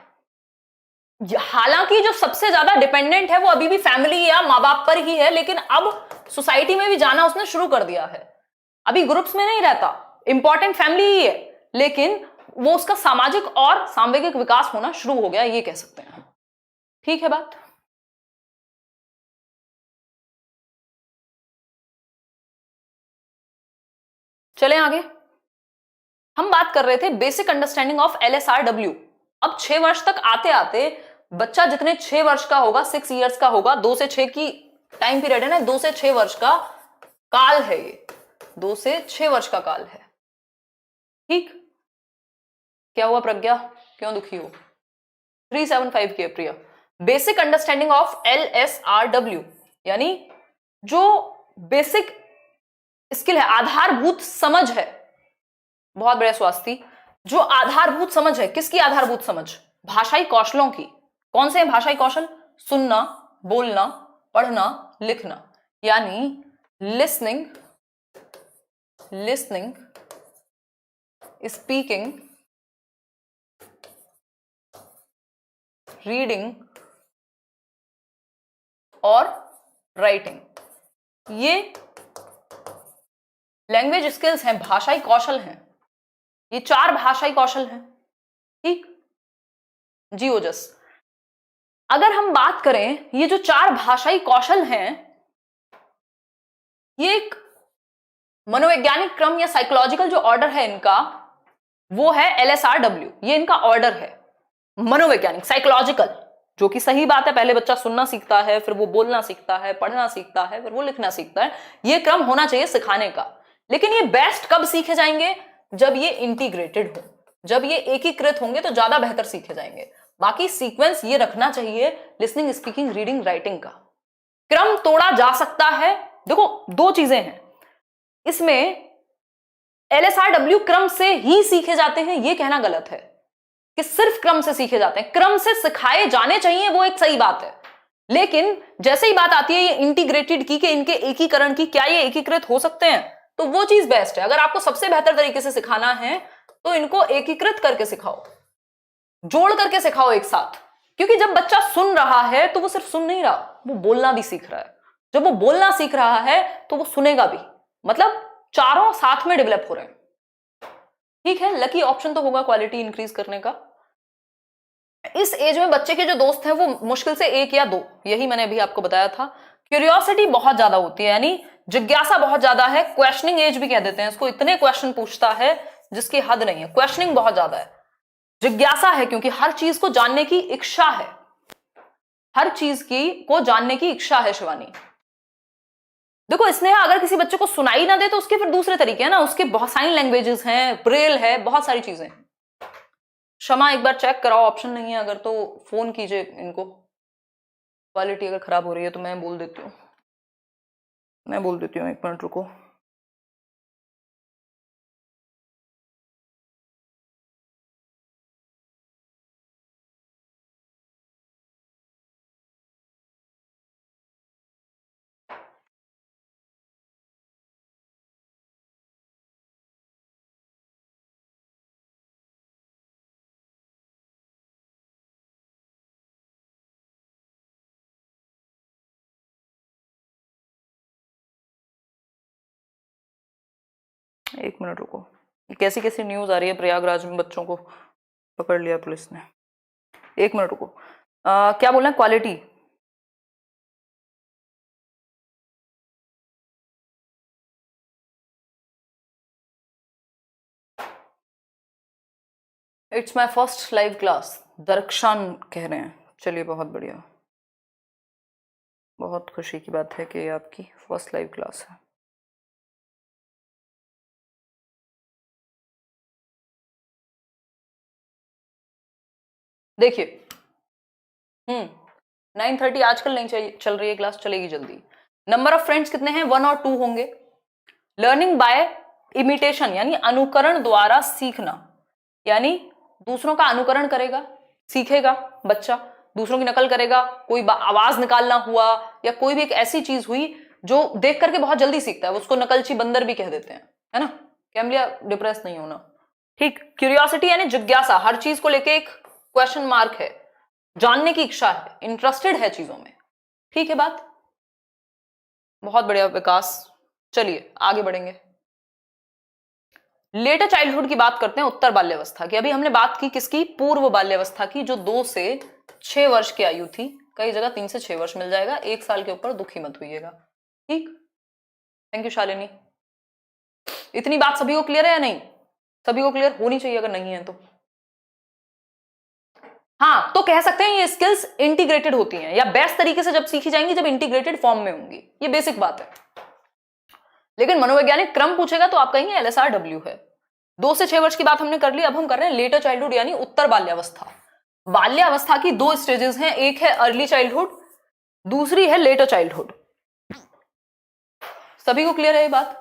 हालांकि जो सबसे ज्यादा डिपेंडेंट है वो अभी भी फैमिली या माँ बाप पर ही है, लेकिन अब सोसाइटी में भी जाना उसने शुरू कर दिया है। अभी ग्रुप्स में नहीं रहता, इंपॉर्टेंट फैमिली ही है, लेकिन वो उसका सामाजिक और सामवेगिक विकास होना शुरू हो गया, ये कह सकते हैं, ठीक है बात। चलें आगे। हम बात कर रहे थे बेसिक अंडरस्टैंडिंग ऑफ LSRW, अब 6 वर्ष तक आते आते बच्चा जितने 6 वर्ष का होगा, 6 इयर्स का होगा, 2 से 6 की टाइम पीरियड है ना, 2 से 6 वर्ष का काल है ये, 2 से 6 वर्ष का काल है। ठीक, क्या हुआ प्रज्ञा, क्यों दुखी हो? 375 की प्रिया। बेसिक अंडरस्टैंडिंग ऑफ LSRW, यानी जो बेसिक स्किल है, आधारभूत समझ है, बहुत बड़े स्वास्थ्य, जो आधारभूत समझ है, किसकी आधारभूत समझ? भाषाई कौशलों की। कौन से हैं भाषाई कौशल? सुनना, बोलना, पढ़ना, लिखना, यानी लिसनिंग, स्पीकिंग, रीडिंग और राइटिंग। ये लैंग्वेज स्किल्स हैं, भाषाई कौशल हैं, ये 4 भाषाई कौशल हैं। ठीक जी ओजस, अगर हम बात करें ये जो 4 भाषाई कौशल हैं, ये एक मनोवैज्ञानिक क्रम या साइकोलॉजिकल जो ऑर्डर है इनका, वो है LSRW, ये इनका ऑर्डर है मनोवैज्ञानिक, साइकोलॉजिकल, जो कि सही बात है। पहले बच्चा सुनना सीखता है, फिर वो बोलना सीखता है, पढ़ना सीखता है, फिर वो लिखना सीखता है। ये क्रम होना चाहिए सिखाने का। लेकिन ये बेस्ट कब सीखे जाएंगे? जब ये इंटीग्रेटेड हो, जब ये एकीकृत होंगे तो ज्यादा बेहतर सीखे जाएंगे। बाकी सीक्वेंस ये रखना चाहिए, लिसनिंग, स्पीकिंग, रीडिंग, राइटिंग का। क्रम तोड़ा जा सकता है। देखो 2 चीजें हैं इसमें, LSRW क्रम से ही सीखे जाते हैं ये कहना गलत है कि सिर्फ क्रम से सीखे जाते हैं। क्रम से सिखाए जाने चाहिए, वो एक सही बात है। लेकिन जैसे ही बात आती है ये इंटीग्रेटेड की, कि इनके एकीकरण की, क्या ये एकीकृत हो सकते हैं, तो वो चीज बेस्ट है। अगर आपको सबसे बेहतर तरीके से सिखाना है तो इनको एकीकृत करके सिखाओ, जोड़ करके सिखाओ एक साथ। क्योंकि जब बच्चा सुन रहा है तो वो सिर्फ सुन नहीं रहा, वो बोलना भी सीख रहा है। जब वो बोलना सीख रहा है तो वो सुनेगा भी, मतलब चारों साथ में डेवलप हो रहे हैं। ठीक है, लकी ऑप्शन तो होगा क्वालिटी इंक्रीज करने का। इस एज में बच्चे के जो दोस्त हैं वो मुश्किल से 1 या 2, यही मैंने अभी आपको बताया था। क्यूरियोसिटी बहुत ज्यादा होती है, यानी जिज्ञासा बहुत ज्यादा है। क्वेश्चनिंग एज भी कह देते हैं इसको, इतने क्वेश्चन पूछता है जिसकी हद नहीं है। क्वेश्चनिंग बहुत ज्यादा है, जिज्ञासा है, क्योंकि हर चीज को जानने की इच्छा है, हर चीज की को जानने की इच्छा है। शिवानी देखो, स्नेहा अगर किसी बच्चे को सुनाई ना दे तो उसके फिर दूसरे तरीके हैं ना, उसके बहुत साइन लैंग्वेजेस हैं, ब्रेल है, बहुत सारी चीजें। क्षमा एक बार चेक कराओ, ऑप्शन नहीं है अगर तो फोन कीजिए इनको। क्वालिटी अगर खराब हो रही है तो मैं बोल देती हूँ, 1 मिनट रुको। एक मिनट रुको, कैसी कैसी न्यूज आ रही है, प्रयागराज में बच्चों को पकड़ लिया पुलिस ने। 1 मिनट रुको। क्या बोलना है? Quality. It's my first live class, Darakhshan कह रहे हैं। चलिए बहुत बढ़िया, बहुत खुशी की बात है कि आपकी फर्स्ट लाइव क्लास है। देखिए 9:30 आजकल नहीं चल रही है क्लास, चलेगी जल्दी। नंबर ऑफ फ्रेंड्स कितने हैं? 1 और 2 होंगे। लर्निंग बाय इमिटेशन, यानी अनुकरण द्वारा सीखना, यानी दूसरों का अनुकरण करेगा, सीखेगा बच्चा, दूसरों की नकल करेगा। कोई आवाज निकालना हुआ या कोई भी एक ऐसी चीज हुई जो देख करके बहुत जल्दी सीखता है, उसको नकलची बंदर भी कह देते हैं, है ना। कैमलिया डिप्रेस नहीं होना। ठीक, क्यूरियोसिटी यानी जिज्ञासा, हर चीज को लेके एक क्वेश्चन मार्क है, जानने की इच्छा है, इंटरेस्टेड है चीजों में। ठीक है बात, बहुत बढ़िया विकास। चलिए आगे बढ़ेंगे। लेटर चाइल्डहुड की बात करते हैं, उत्तर बाल्यावस्था की। अभी हमने बात की किसकी? पूर्व बाल्यावस्था की, जो 2 से 6 वर्ष की आयु थी। कई जगह 3 से 6 वर्ष मिल जाएगा, 1 साल के ऊपर दुखी मत होइएगा। ठीक, थैंक यू शालिनी। इतनी बात सभी को क्लियर है या नहीं? सभी को क्लियर होनी चाहिए अगर नहीं है तो। हाँ, तो कह सकते हैं ये स्किल्स इंटीग्रेटेड होती हैं, या बेस्ट तरीके से जब सीखी जाएंगी जब इंटीग्रेटेड फॉर्म में होंगी, ये बेसिक बात है। लेकिन मनोवैज्ञानिक क्रम पूछेगा तो आप कहेंगे LSRW है। 2 से 6 वर्ष की बात हमने कर ली, अब हम कर रहे हैं लेटर चाइल्डहुड यानी उत्तर बाल्यावस्था। बाल्यावस्था की 2 स्टेजेस हैं, एक है अर्ली चाइल्डहुड, दूसरी है लेटर चाइल्डहुड। सभी को क्लियर है ये बात?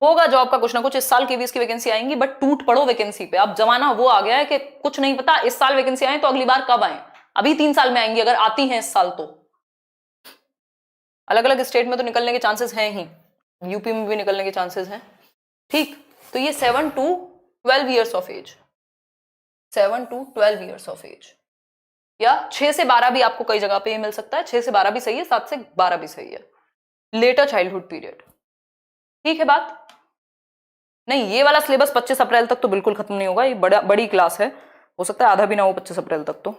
होगा जॉब का कुछ ना कुछ, इस साल KVS की वैकेंसी आएंगी, बट टूट पड़ो वैकेंसी पे। अब जमाना वो आ गया है कि कुछ नहीं पता इस साल वैकेंसी आए तो अगली बार कब आए, अभी 3 साल में आएंगी, अगर आती हैं इस साल तो। अलग अलग स्टेट में तो निकलने के चांसेस हैं ही, यूपी में भी निकलने के चांसेस हैं। ठीक, तो ये 7 to 12 years of age, 7 to 12 years of age, या 6 से 12 भी आपको कई जगह पे ये मिल सकता है। 6 से 12 भी सही है, 7 से 12 भी सही है, लेटर चाइल्डहुड पीरियड। ठीक है बात? नहीं, ये वाला सिलेबस 25 अप्रैल तक तो बिल्कुल खत्म नहीं होगा, ये बड़ी क्लास है, हो सकता है आधा भी ना हो 25 अप्रैल तक तो।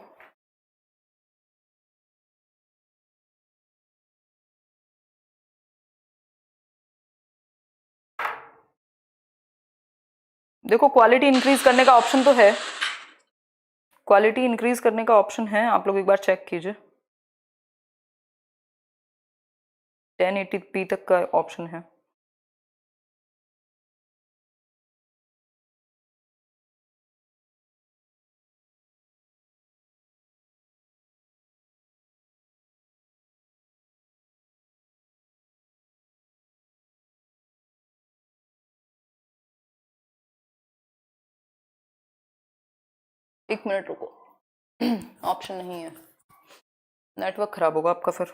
देखो क्वालिटी इंक्रीज करने का ऑप्शन तो है, क्वालिटी इंक्रीज करने का ऑप्शन है, आप लोग एक बार चेक कीजिए, 1080p तक का ऑप्शन है। एक मिनट रुको, ऑप्शन नहीं है, नेटवर्क खराब होगा आपका फिर।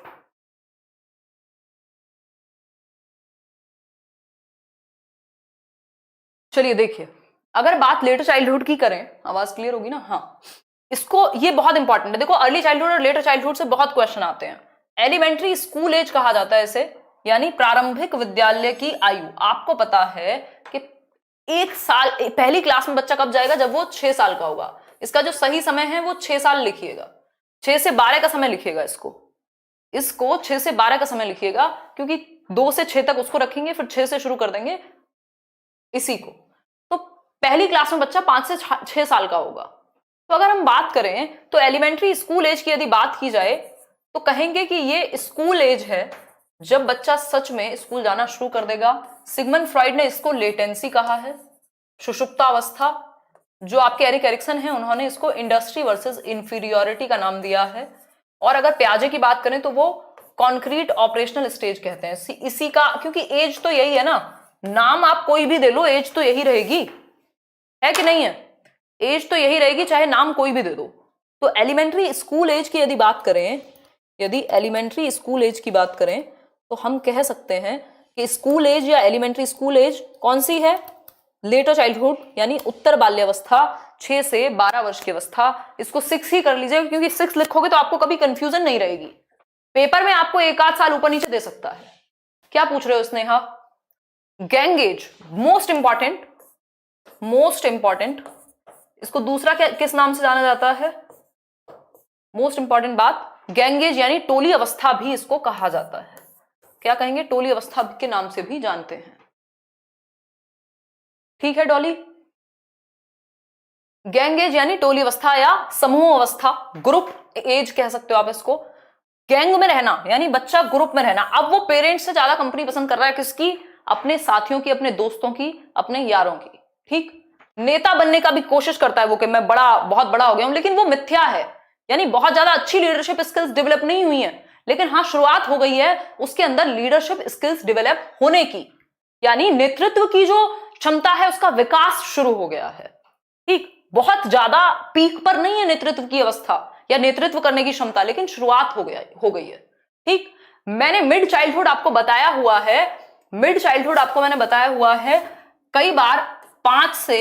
चलिए देखिए, अगर बात लेटर चाइल्डहुड की करें, आवाज क्लियर होगी ना? हाँ, इसको, ये बहुत इंपॉर्टेंट है। देखो अर्ली चाइल्डहुड और लेटर चाइल्डहुड से बहुत क्वेश्चन आते हैं। एलिमेंट्री स्कूल एज कहा जाता है इसे, यानी प्रारंभिक विद्यालय की आयु। आपको पता है कि 1 साल, पहली क्लास में बच्चा कब जाएगा? जब वो 6 साल का होगा। इसका जो सही समय है वो 6 साल लिखिएगा, 6 से 12 का समय लिखिएगा, इसको 6 से 12 का समय लिखिएगा, क्योंकि 2 से 6 तक उसको रखेंगे, फिर 6 से शुरू कर देंगे इसी को। तो पहली क्लास में बच्चा 5 से 6 साल का होगा। तो अगर हम बात करें तो एलिमेंट्री स्कूल एज की यदि बात की जाए तो कहेंगे कि ये स्कूल एज है जब बच्चा सच में स्कूल जाना शुरू कर देगा। सिगमंड फ्रॉइड ने इसको लेटेंसी कहा है, सुषुप्तावस्था। जो आपके एरिक एरिक्सन हैं उन्होंने इसको इंडस्ट्री वर्सेस इंफीरियोरिटी का नाम दिया है। और अगर प्याजे की बात करें तो वो कॉन्क्रीट ऑपरेशनल स्टेज कहते हैं इसी का, क्योंकि एज तो यही है ना, नाम आप कोई भी दे लो एज तो यही रहेगी, है कि नहीं है? एज तो यही रहेगी चाहे नाम कोई भी दे दो। तो एलिमेंट्री स्कूल एज की यदि बात करें, यदि एलिमेंट्री स्कूल एज की बात करें तो हम कह सकते हैं कि स्कूल एज या एलिमेंट्री स्कूल एज कौन सी है? लेटर चाइल्डहुड यानी उत्तर बाल्यावस्था, 6 से 12 वर्ष की अवस्था। इसको 6 ही कर लीजिएगा, क्योंकि 6 लिखोगे तो आपको कभी कंफ्यूजन नहीं रहेगी। पेपर में आपको 1 आध साल ऊपर नीचे दे सकता है। क्या पूछ रहे हो Sneha? Gang as, most important, most important. इसको दूसरा किस नाम से जाना जाता है? मोस्ट इंपॉर्टेंट बात, गैंग एज यानी टोली अवस्था भी इसको कहा जाता है। क्या कहेंगे? टोली अवस्था के नाम से भी जानते हैं। ठीक है डॉली? गैंग एज यानी टोली अवस्था या समूह अवस्था, ग्रुप एज कह सकते हो आप इसको। गैंग में रहना यानी बच्चा ग्रुप में रहना। अब वो पेरेंट्स से ज्यादा कंपनी पसंद कर रहा है, किसकी? अपने साथियों की, अपने दोस्तों की, अपने यारों की। ठीक, नेता बनने का भी कोशिश करता है वो कि मैं बड़ा, बहुत बड़ा हो गया हूं, लेकिन वो मिथ्या है। यानी बहुत ज्यादा अच्छी लीडरशिप स्किल्स डेवलप नहीं हुई है, लेकिन हाँ शुरुआत हो गई है उसके अंदर लीडरशिप स्किल्स डेवलप होने की, यानी नेतृत्व की जो क्षमता है उसका विकास शुरू हो गया है। ठीक, बहुत ज्यादा पीक पर नहीं है नेतृत्व की अवस्था या नेतृत्व करने की क्षमता, लेकिन शुरुआत हो गई है। ठीक, मैंने मिड चाइल्डहुड आपको बताया हुआ है, मिड चाइल्डहुड आपको मैंने बताया हुआ है। कई बार 5 से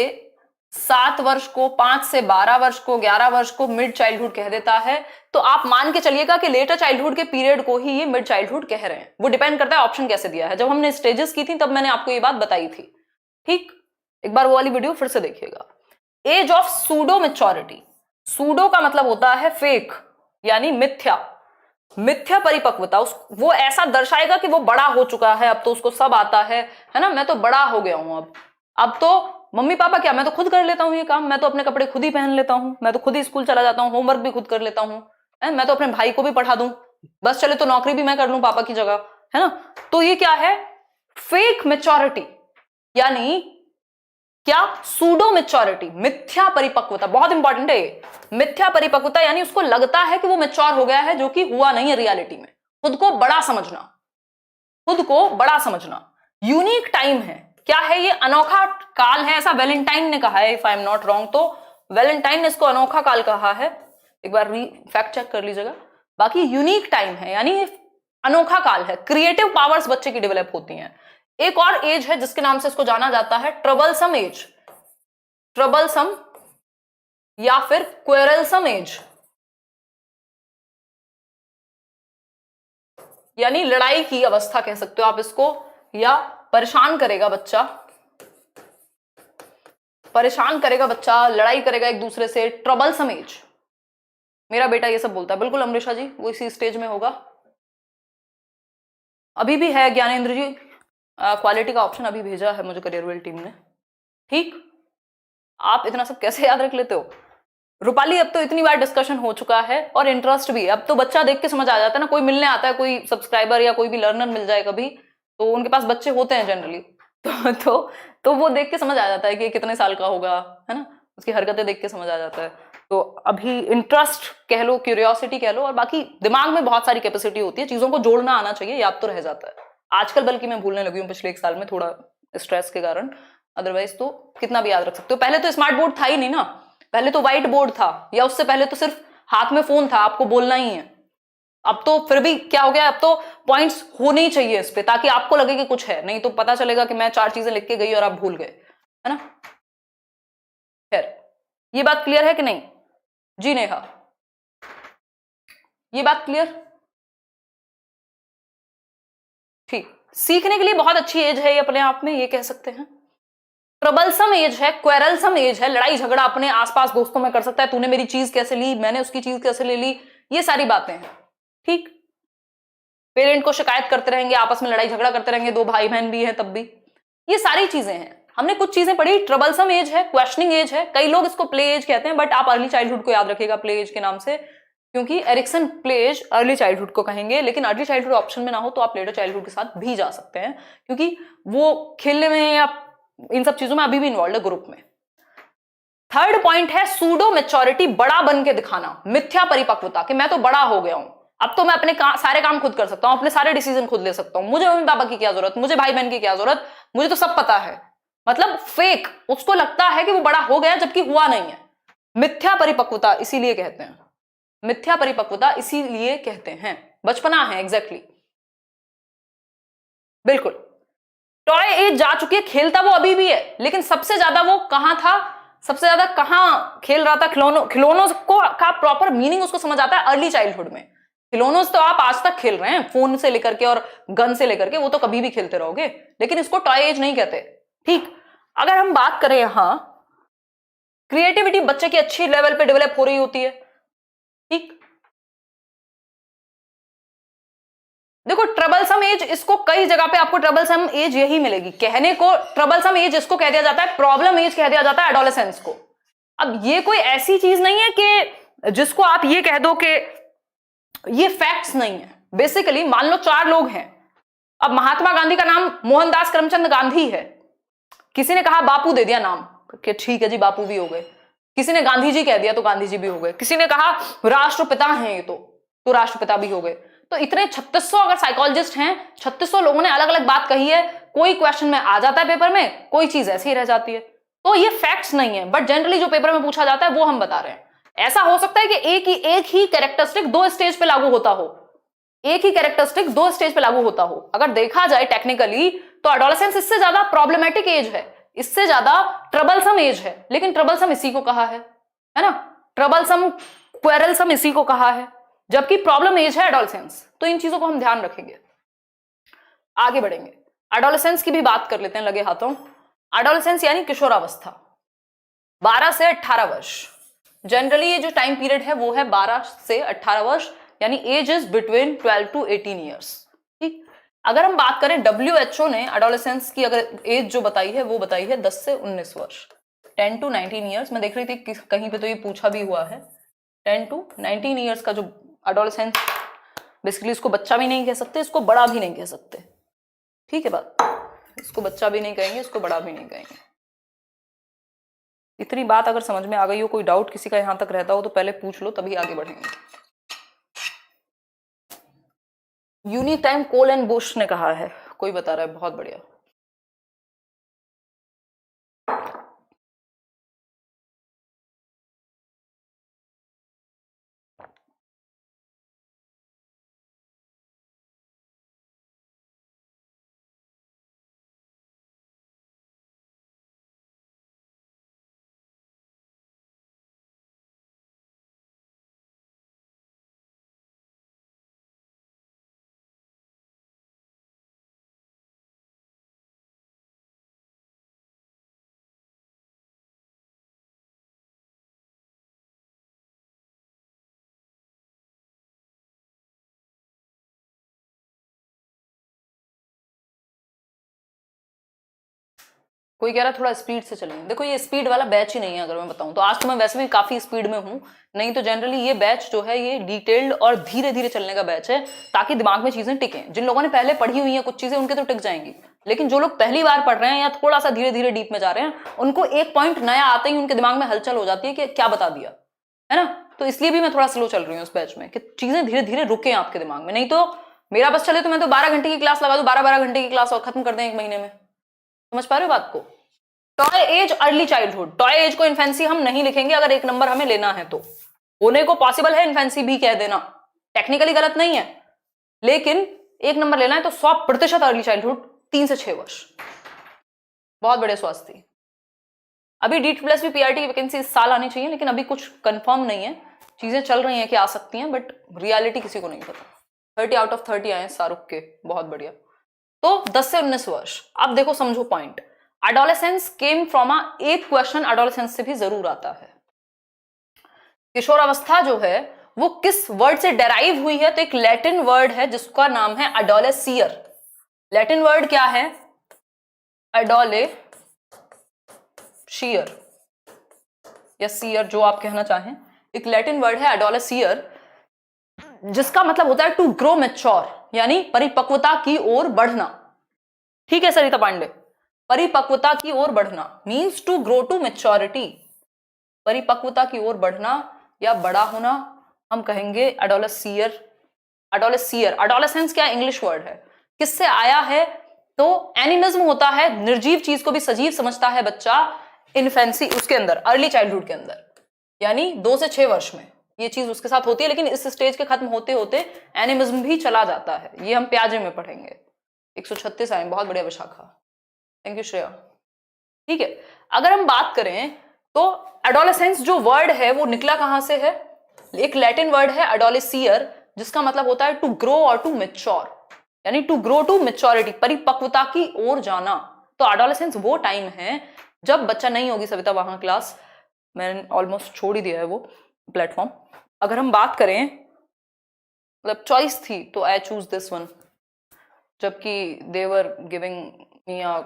7 वर्ष को, 5 से 12 वर्ष को, 11 वर्ष को मिड चाइल्डहुड कह देता है। तो आप मान के चलिएगा कि लेटर चाइल्डहुड के पीरियड को ही ये मिड चाइल्डहुड कह रहे हैं। वो डिपेंड करता है ऑप्शन कैसे दिया है। जब हमने स्टेजेस की थी तब मैंने आपको ये बात बताई थी। ठीक, एक बार वो वाली वीडियो फिर से देखिएगा। Age of pseudo maturity, pseudo का मतलब होता है फेक यानी मिथ्या, मिथ्या परिपक्वता। वो ऐसा दर्शाएगा कि वो बड़ा हो चुका है, अब तो उसको सब आता है ना, मैं तो बड़ा हो गया हूं, अब तो मम्मी पापा क्या, मैं तो खुद कर लेता हूँ ये काम, मैं तो अपने कपड़े खुद ही पहन लेता हूँ, मैं तो खुद ही स्कूल चला जाता हूँ, होमवर्क भी खुद कर लेता हूँ, मैं तो अपने भाई को भी पढ़ा दूं, बस चले तो नौकरी भी मैं कर लूं पापा की जगह, है ना। तो ये क्या है, फेक मेच्योरिटी, यानी क्या, सूडो मेच्योरिटी, मिथ्या परिपक्वता, बहुत इंपॉर्टेंट है ये। मिथ्या परिपक्वता यानी उसको लगता है कि वो मेच्योर हो गया है, जो कि हुआ नहीं है रियलिटी में। खुद को बड़ा समझना, खुद को बड़ा समझना। यूनिक टाइम है, क्या है ये, अनोखा काल है, ऐसा वैलेंटाइन ने कहा है, if I am not wrong, तो वैलेंटाइन ने इसको अनोखा काल कहा है, एक बार फैक्ट चेक कर लीजिएगा। बाकी यूनिक टाइम है यानी अनोखा काल है, क्रिएटिव पावर्स बच्चे की डेवलप होती हैं। एक और एज है जिसके नाम से इसको जाना जाता है ट्रबलसम एज, ट्रबलसम या फिर क्वेरलसम एज, यानी लड़ाई की अवस्था कह सकते हो आप इसको, या परेशान करेगा बच्चा, परेशान करेगा बच्चा, लड़ाई करेगा एक दूसरे से, ट्रबलसम एज। मेरा बेटा ये सब बोलता है, बिल्कुल अमरीशा जी, वो इसी स्टेज में होगा। अभी भी है ज्ञानेंद्र जी, क्वालिटी का ऑप्शन अभी भेजा है मुझे करियरवेल टीम ने। ठीक, आप इतना सब कैसे याद रख लेते हो रूपाली, अब तो इतनी बार डिस्कशन हो चुका है और इंटरेस्ट भी है, अब तो बच्चा देख के समझ आ जाता है ना, कोई मिलने आता है, कोई सब्सक्राइबर या कोई भी लर्नर मिल जाए कभी, तो उनके पास बच्चे होते हैं जनरली, तो वो देख के समझ आ जाता है कि कितने साल का होगा, है ना, उसकी हरकतें देख के समझ आ जाता है। तो अभी इंटरेस्ट कह लो, क्यूरियोसिटी कह लो, और बाकी दिमाग में बहुत सारी कैपेसिटी होती है, चीजों को जोड़ना आना चाहिए, याद तो रह जाता है। आजकल बल्कि मैं भूलने लगी हूँ पिछले 1 साल में, थोड़ा स्ट्रेस के कारण, अदरवाइज तो कितना भी याद रख सकते हो। पहले तो स्मार्ट बोर्ड था ही नहीं ना, पहले तो व्हाइट बोर्ड था, या उससे पहले तो सिर्फ हाथ में फोन था, आपको बोलना ही है। अब तो फिर भी क्या हो गया, अब तो पॉइंट्स होने ही चाहिए इस पे, ताकि आपको लगे कि कुछ है, नहीं तो पता चलेगा कि मैं 4 चीजें लिख के गई और आप भूल गए, है ना। खैर, ये बात क्लियर है कि नहीं जी नेहा, ये बात क्लियर, ठीक। सीखने के लिए बहुत अच्छी एज है ये अपने आप में, ये कह सकते हैं। ट्रबलसम एज है, क्वेरलसम एज है, लड़ाई झगड़ा अपने आसपास दोस्तों में कर सकता है, तूने मेरी चीज कैसे ली, मैंने उसकी चीज कैसे ले ली, ये सारी बातें हैं। ठीक, पेरेंट को शिकायत करते रहेंगे, आपस में लड़ाई झगड़ा करते रहेंगे, 2 भाई बहन भी हैं तब भी, ये सारी चीजें हैं। हमने कुछ चीजें पढ़ी, ट्रबलसम एज है, क्वेश्चनिंग एज है, कई लोग इसको प्ले एज कहते हैं, बट आप अर्ली चाइल्डहुड को याद रखिएगा प्ले एज के नाम से, क्योंकि Erikson play age early childhood को कहेंगे, लेकिन अर्ली चाइल्डहुड ऑप्शन में ना हो तो आप लेटर चाइल्डहुड के साथ भी जा सकते हैं, क्योंकि वो खेलने में या इन सब चीजों में अभी भी इन्वॉल्व है ग्रुप में। थर्ड पॉइंट है सूडो मेच्योरिटी, बड़ा बन के दिखाना, मिथ्या परिपक्वता, कि मैं तो बड़ा हो गया हूं, अब तो मैं अपने सारे काम खुद कर सकता हूं, अपने सारे डिसीजन खुद ले सकता हूं, मुझे मम्मी पापा की क्या जरूरत, मुझे भाई बहन की क्या जरूरत, मुझे तो सब पता है। मतलब फेक, उसको लगता है कि वो बड़ा हो गया जबकि हुआ नहीं है। मिथ्या परिपक्वता इसीलिए कहते हैं, मिथ्या परिपक्वता इसीलिए कहते हैं, बचपना है एग्जैक्टली, बिल्कुल। टॉय एज जा चुकी है, खेलता वो अभी भी है, लेकिन सबसे ज्यादा वो कहां था, सबसे ज्यादा कहां खेल रहा था, खिलौनों को का प्रॉपर मीनिंग उसको समझ आता है अर्ली चाइल्डहुड में। खिलौनों तो आप आज तक खेल रहे हैं, फोन से लेकर के और गन से लेकर के, वो तो कभी भी खेलते रहोगे, लेकिन इसको टॉय एज नहीं कहते। ठीक, अगर हम बात करें यहां, क्रिएटिविटी बच्चे की अच्छी लेवल पे डेवलप हो रही होती है। ठीक, देखो ट्रबलसम एज, इसको कई जगह पे आपको ट्रबलसम एज यही मिलेगी, कहने को ट्रबलसम एज इसको कह दिया जाता है, प्रॉब्लम एज कह दिया जाता है एडोलेसेंस को। अब ये कोई ऐसी चीज नहीं है कि जिसको आप ये कह दो कि ये फैक्ट्स नहीं है। बेसिकली मान लो 4 लोग हैं, अब महात्मा गांधी का नाम मोहनदास करमचंद गांधी है, किसी ने कहा बापू दे दिया नाम कि ठीक है जी बापू भी हो गए, किसी ने गांधी जी कह दिया तो गांधी जी भी हो गए, किसी ने कहा राष्ट्रपिता हैं ये तो राष्ट्रपिता भी हो गए। तो इतने 3600 अगर साइकोलॉजिस्ट हैं, 3600 लोगों ने अलग अलग बात कही है, कोई क्वेश्चन में आ जाता है पेपर में, कोई चीज ऐसी ही रह जाती है। तो ये फैक्ट्स नहीं है, बट जनरली जो पेपर में पूछा जाता है वो हम बता रहे हैं। ऐसा हो सकता है कि एक ही कैरेक्टरिस्टिक 2 स्टेज पे लागू होता हो, एक ही कैरेक्टरिस्टिक 2 स्टेज पे लागू होता हो। अगर देखा जाए टेक्निकली तो एडोलेसेंस इससे ज्यादा प्रॉब्लमेटिक एज है, इससे ज्यादा ट्रबलसम एज है, लेकिन ट्रबलसम इसी को कहा है ना, ट्रबलसम क्वेरलसम इसी को कहा है, जबकि प्रॉब्लम एज है एडोलेसेंस। तो इन चीजों को हम ध्यान रखेंगे, आगे बढ़ेंगे। एडोलेसेंस की भी बात कर लेते हैं लगे हाथों। एडोलेसेंस यानी किशोरावस्था, 12 से 18 वर्ष, जनरली ये जो टाइम पीरियड है वो है 12 से 18 वर्ष, यानी age is between 12 to 18 years. ठीक, अगर हम बात करें WHO ने एडोलेसेंस की अगर एज जो बताई है वो बताई है 10 से 19 वर्ष, 10 to 19 ईयर्स। मैं देख रही थी कि कहीं पे तो ये पूछा भी हुआ है, 10 to 19 ईयर्स का जो एडोलेसेंस, बेसिकली इसको बच्चा भी नहीं कह सकते, इसको बड़ा भी नहीं कह सकते, ठीक है बात, इसको बच्चा भी नहीं कहेंगे, इसको बड़ा भी नहीं कहेंगे। इतनी बात अगर समझ में आ गई हो, कोई डाउट किसी का यहां तक रहता हो तो पहले पूछ लो, तभी आगे बढ़ेंगे। Unique time Cole and Bush ने कहा है, कोई बता रहा है, बहुत बढ़िया। कोई कह रहा है थोड़ा स्पीड से चलेंगे। देखो ये स्पीड वाला बैच ही नहीं है, अगर मैं बताऊं तो आज तो मैं वैसे भी काफी स्पीड में हूं, नहीं तो जनरली ये बैच जो है ये डिटेल्ड और धीरे धीरे चलने का बैच है, ताकि दिमाग में चीजें टिकें। जिन लोगों ने पहले पढ़ी हुई हैं कुछ चीजें उनके तो टिक जाएंगी, लेकिन जो लोग पहली बार पढ़ रहे हैं या थोड़ा सा धीरे धीरे डीप में जा रहे हैं, उनको एक पॉइंट नया आते ही उनके दिमाग में हलचल हो जाती है कि क्या बता दिया, है ना। तो इसलिए भी मैं थोड़ा स्लो चल रही हूँ उस बैच में, कि चीजें धीरे धीरे रुके आपके दिमाग में। नहीं तो मेरा बस चले तो मैं तो 12 घंटे की क्लास लगा दूं, 12 घंटे की क्लास और खत्म कर दें एक महीने में। समझ पा रहे हो बात को। Toy age, early childhood, toy age को इन्फेंसी हम नहीं लिखेंगे अगर एक नंबर हमें लेना है तो। होने को पॉसिबल है इन्फेंसी भी कह देना, टेक्निकली गलत नहीं है, लेकिन एक नंबर लेना है तो 100% अर्ली चाइल्डहुड, 3 से 6 वर्ष। बहुत बड़े स्वास्थ्य। अभी DPLS PRT की वैकेंसी इस साल आनी चाहिए, लेकिन अभी कुछ कंफर्म नहीं है, चीजें चल रही हैं कि आ सकती हैं, बट रियलिटी किसी को नहीं पता। 30 आउट ऑफ 30 आए शाहरुख के, बहुत बढ़िया। तो 10 से 19 वर्ष। अब देखो समझो पॉइंट, एडोलेसेंस केम फ्रॉम एक क्वेश्चन एडोलेसेंस से भी जरूर आता है। किशोरावस्था जो है वो किस वर्ड से डेराइव हुई है, तो एक लैटिन वर्ड है जिसका नाम है एडोलेसियर। लैटिन वर्ड क्या है? एडोलेशियर या सियर, जो आप कहना चाहें। एक लैटिन वर्ड है एडोलेसियर, जिसका मतलब होता है टू ग्रो मैच्योर, यानी परिपक्वता की ओर बढ़ना। ठीक है सरिता पांडे, परिपक्वता की ओर बढ़ना means to grow to maturity. परिपक्वता की ओर बढ़ना या बड़ा होना हम कहेंगे एडोलेसियर। एडोलेसियर, एडोलेसेंस क्या इंग्लिश वर्ड है, किससे आया है? तो एनिमिज्म होता है, निर्जीव चीज को भी सजीव समझता है बच्चा इन्फेंसी, उसके अंदर अर्ली चाइल्डहुड के अंदर, यानी 2 से 6 वर्ष में ये चीज उसके साथ होती है। लेकिन इस स्टेज के खत्म होते होते एनिमिज्म भी चला जाता है, ये हम प्याजे में पढ़ेंगे। 136 आए, बहुत बढ़िया विशाखा, थैंक यू श्रेया। ठीक है, अगर हम बात करें तो एडोलेसेंस जो वर्ड है वो निकला कहां से है? एक लैटिन वर्ड है एडोलेसियर, जिसका मतलब होता है टू ग्रो और टू मैच्योर, यानी टू ग्रो टू मैच्योरिटी, परिपक्वता की ओर जाना। तो एडोलेसेंस वो टाइम है जब बच्चा, नहीं होगी सविता वहां क्लास, मैंने ऑलमोस्ट छोड़ ही दिया है वो प्लेटफॉर्म। अगर हम बात करें, मतलब चॉइस थी तो आई चूज दिस वन, जबकि they were giving me a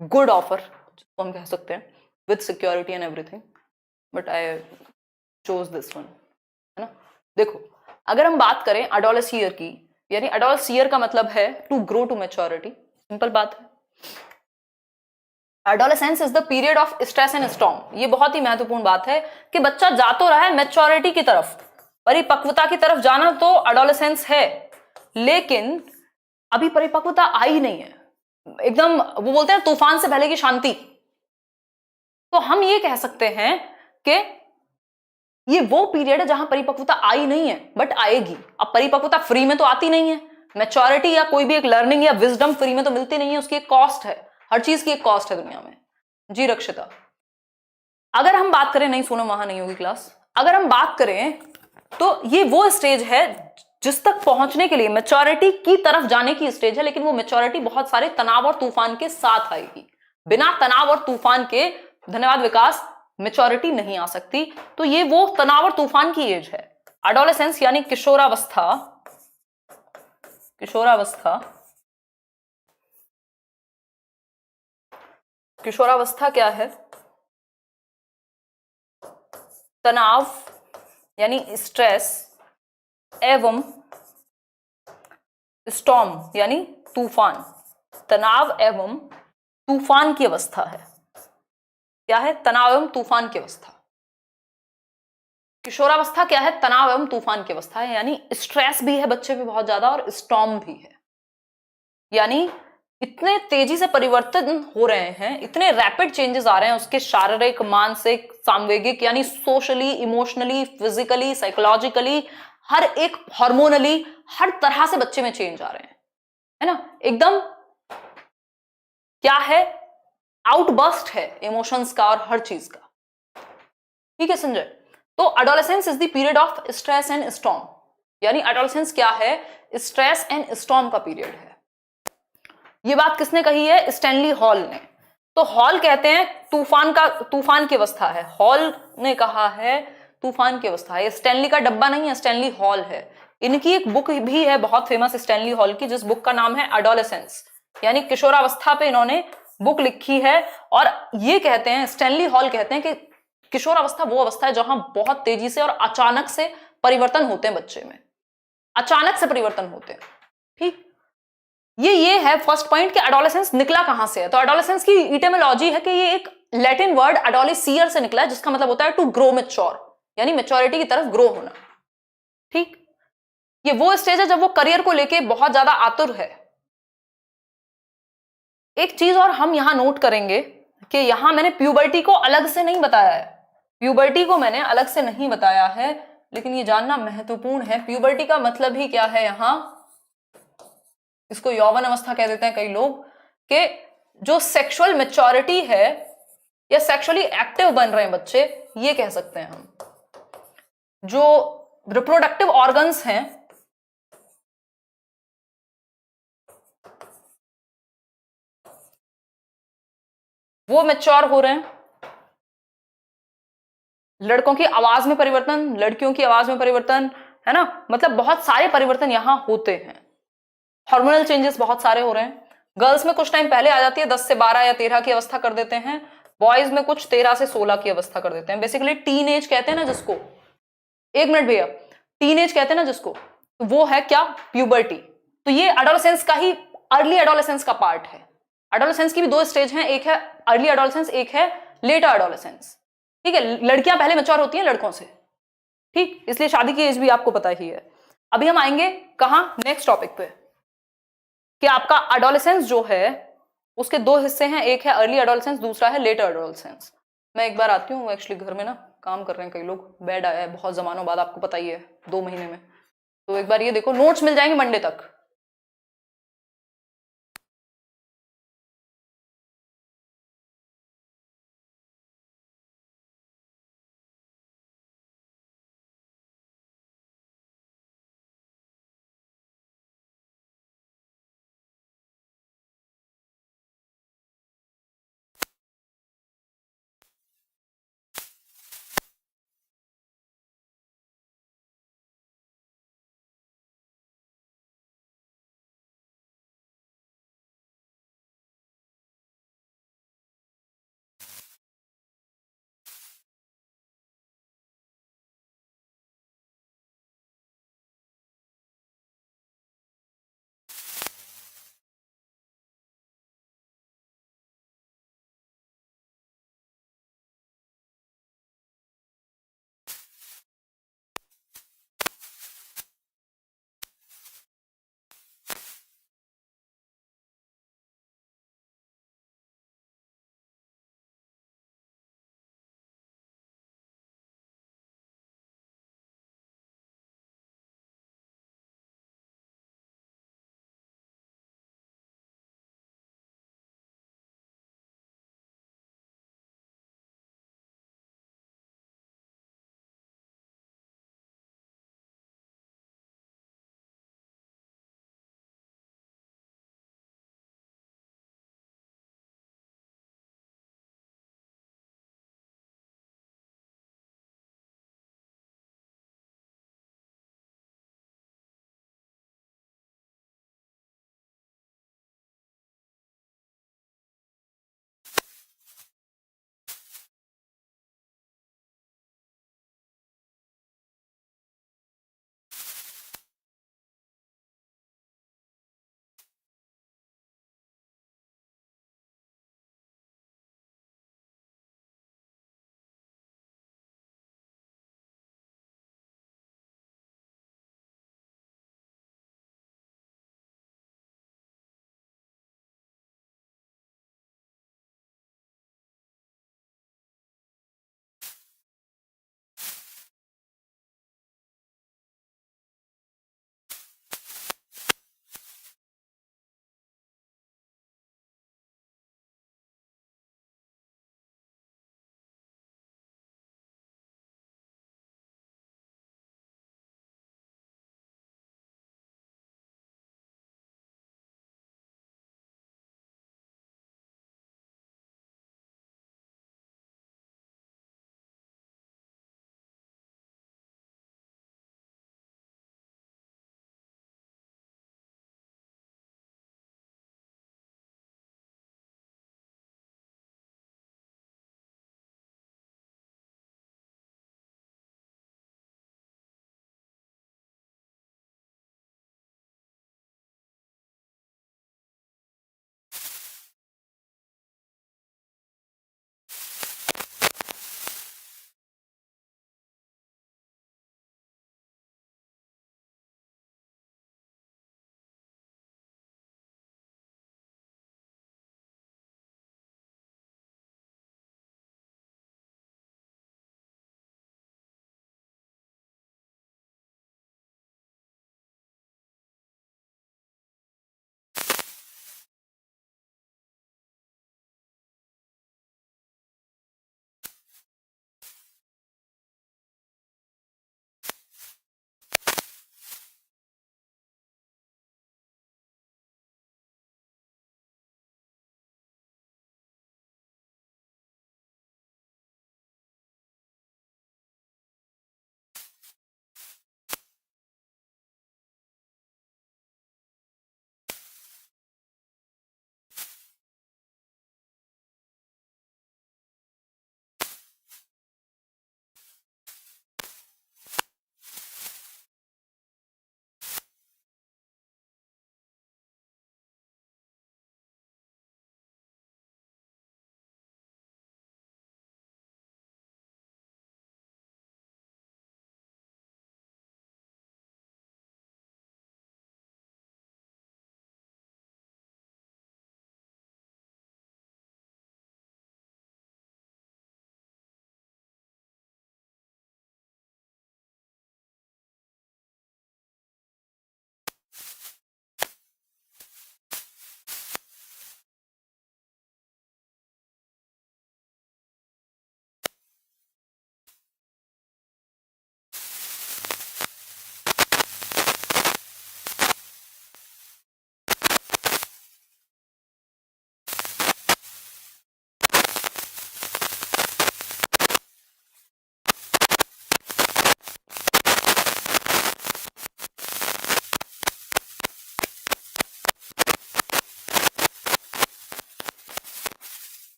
good offer, जिसको हम कह सकते हैं with security and everything, but I chose this one, है ना। देखो अगर हम बात करें एडोलेसियर की, यानी एडोलेसियर का मतलब है to grow to maturity, simple बात है। Adolescence is the period of stress and storm. ये बहुत ही महत्वपूर्ण बात है कि बच्चा जा तो रहा है मैच्योरिटी की तरफ, परिपक्वता की तरफ जाना तो एडोलेसेंस है, लेकिन अभी परिपक्वता आई नहीं है, एकदम वो बोलते हैं तूफान से पहले की शांति। तो हम ये कह सकते हैं कि ये वो पीरियड है जहां परिपक्वता आई नहीं है, बट आएगी। अब परिपक्वता फ्री में तो आती नहीं है, मैच्योरिटी या कोई भी एक लर्निंग या विजडम फ्री में तो मिलती नहीं है, उसकी एक कॉस्ट है, हर चीज की एक कॉस्ट है दुनिया में। जी रक्षिता, अगर हम बात करें, नहीं सोना वहां नहीं होगी क्लास, अगर हम बात करें तो ये वो स्टेज है जिस तक पहुंचने के लिए मैच्योरिटी की तरफ जाने की स्टेज है, लेकिन वो मैच्योरिटी बहुत सारे तनाव और तूफान के साथ आएगी। बिना तनाव और तूफान के, धन्यवाद विकास, मैच्योरिटी नहीं आ सकती। तो ये वो तनाव और तूफान की एज है। एडोलेसेंस यानी किशोरावस्था, किशोरावस्था किशोरावस्था क्या है? तनाव यानी स्ट्रेस एवं स्टॉर्म यानी तूफान, तनाव एवं तूफान की अवस्था है। क्या है? तनाव एवं तूफान की अवस्था। किशोरावस्था क्या है? तनाव एवं तूफान की अवस्था है, यानी स्ट्रेस भी है बच्चे पे बहुत ज्यादा और स्टॉर्म भी है। यानी इतने तेजी से परिवर्तन हो रहे हैं, इतने रैपिड चेंजेस आ रहे हैं उसके शारीरिक, मानसिक, सामवेगिक यानी सोशली, इमोशनली, फिजिकली, साइकोलॉजिकली, हर एक हार्मोनली, हर तरह से बच्चे में चेंज आ रहे हैं, है ना? एकदम क्या है? आउटबर्स्ट है इमोशंस का और हर चीज का। ठीक है संजय? तो adolescence is the period of stress and storm, यानी अडोलेसेंस क्या है? स्ट्रेस एंड स्टॉर्म का पीरियड है। ये बात किसने कही है? स्टैनली हॉल ने। तो हॉल कहते हैं तूफान की अवस्था है, हॉल ने कहा है तूफान की अवस्था है। स्टैनली का डब्बा नहीं है, स्टैनली हॉल है। इनकी एक बुक भी है बहुत फेमस स्टैनली हॉल की, जिस बुक का नाम है अडोलेसेंस, यानी किशोरावस्था पे इन्होंने बुक लिखी है। और ये कहते हैं, स्टैनली हॉल कहते हैं कि किशोरावस्था वो अवस्था है जहां बहुत तेजी से और अचानक से परिवर्तन होते हैं बच्चे में, अचानक से परिवर्तन होते हैं। ठीक, ये है फर्स्ट पॉइंट कि एडोलेसेंस निकला कहां से है। तो एडोलेसेंस की इटिमोलॉजी है कि ये एक लैटिन वर्ड एडोलिसियर से निकला है, जिसका मतलब होता है टू ग्रो मैच्योर, यानी मैच्योरिटी की तरफ ग्रो होना। ठीक, ये वो स्टेज है जब वो करियर को लेके बहुत ज्यादा आतुर है। एक चीज और हम यहां नोट करेंगे कि यहां मैंने प्यूबर्टी को अलग से नहीं बताया है, प्यूबर्टी को मैंने अलग से नहीं बताया है, लेकिन ये जानना महत्वपूर्ण है। प्यूबर्टी का मतलब ही क्या है यहां? इसको यौवन अवस्था कह देते हैं कई लोग, कि जो सेक्सुअल मैच्योरिटी है या सेक्सुअली एक्टिव बन रहे हैं बच्चे, ये कह सकते हैं हम। जो रिप्रोडक्टिव ऑर्गन्स हैं वो मैच्योर हो रहे हैं। लड़कों की आवाज में परिवर्तन, लड़कियों की आवाज में परिवर्तन, है ना? मतलब बहुत सारे परिवर्तन यहां होते हैं। हार्मोनल चेंजेस बहुत सारे हो रहे हैं। गर्ल्स में कुछ टाइम पहले आ जाती है, 10 से 12 या 13 की अवस्था कर देते हैं। बॉयज में कुछ 13 से 16 की अवस्था कर देते हैं। बेसिकली टीन एज कहते हैं ना जिसको, एक मिनट भैया, टीन एज कहते हैं ना जिसको, तो वो है क्या? प्यूबर्टी। तो ये एडोलेसेंस का ही, अर्ली एडोलेसेंस का पार्ट है। एडोलेसेंस की भी दो स्टेज हैं, एक है अर्ली एडोलेसेंस, एक है लेटर एडोलेसेंस। ठीक है, लड़कियां पहले मैच्योर होती हैं लड़कों से। ठीक, इसलिए शादी की एज भी आपको पता ही है। अभी हम आएंगे कहां? नेक्स्ट टॉपिक पे, कि आपका एडोलेसेंस जो है उसके दो हिस्से हैं, एक है अर्ली एडोलेसेंस, दूसरा है लेटर एडोलेसेंस। मैं एक बार आती हूँ, एक्चुअली घर में ना काम कर रहे हैं कई लोग, बेड आया है बहुत जमानों बाद, आपको पता ही है 2 महीने में। तो एक बार ये देखो, नोट्स मिल जाएंगे मंडे तक।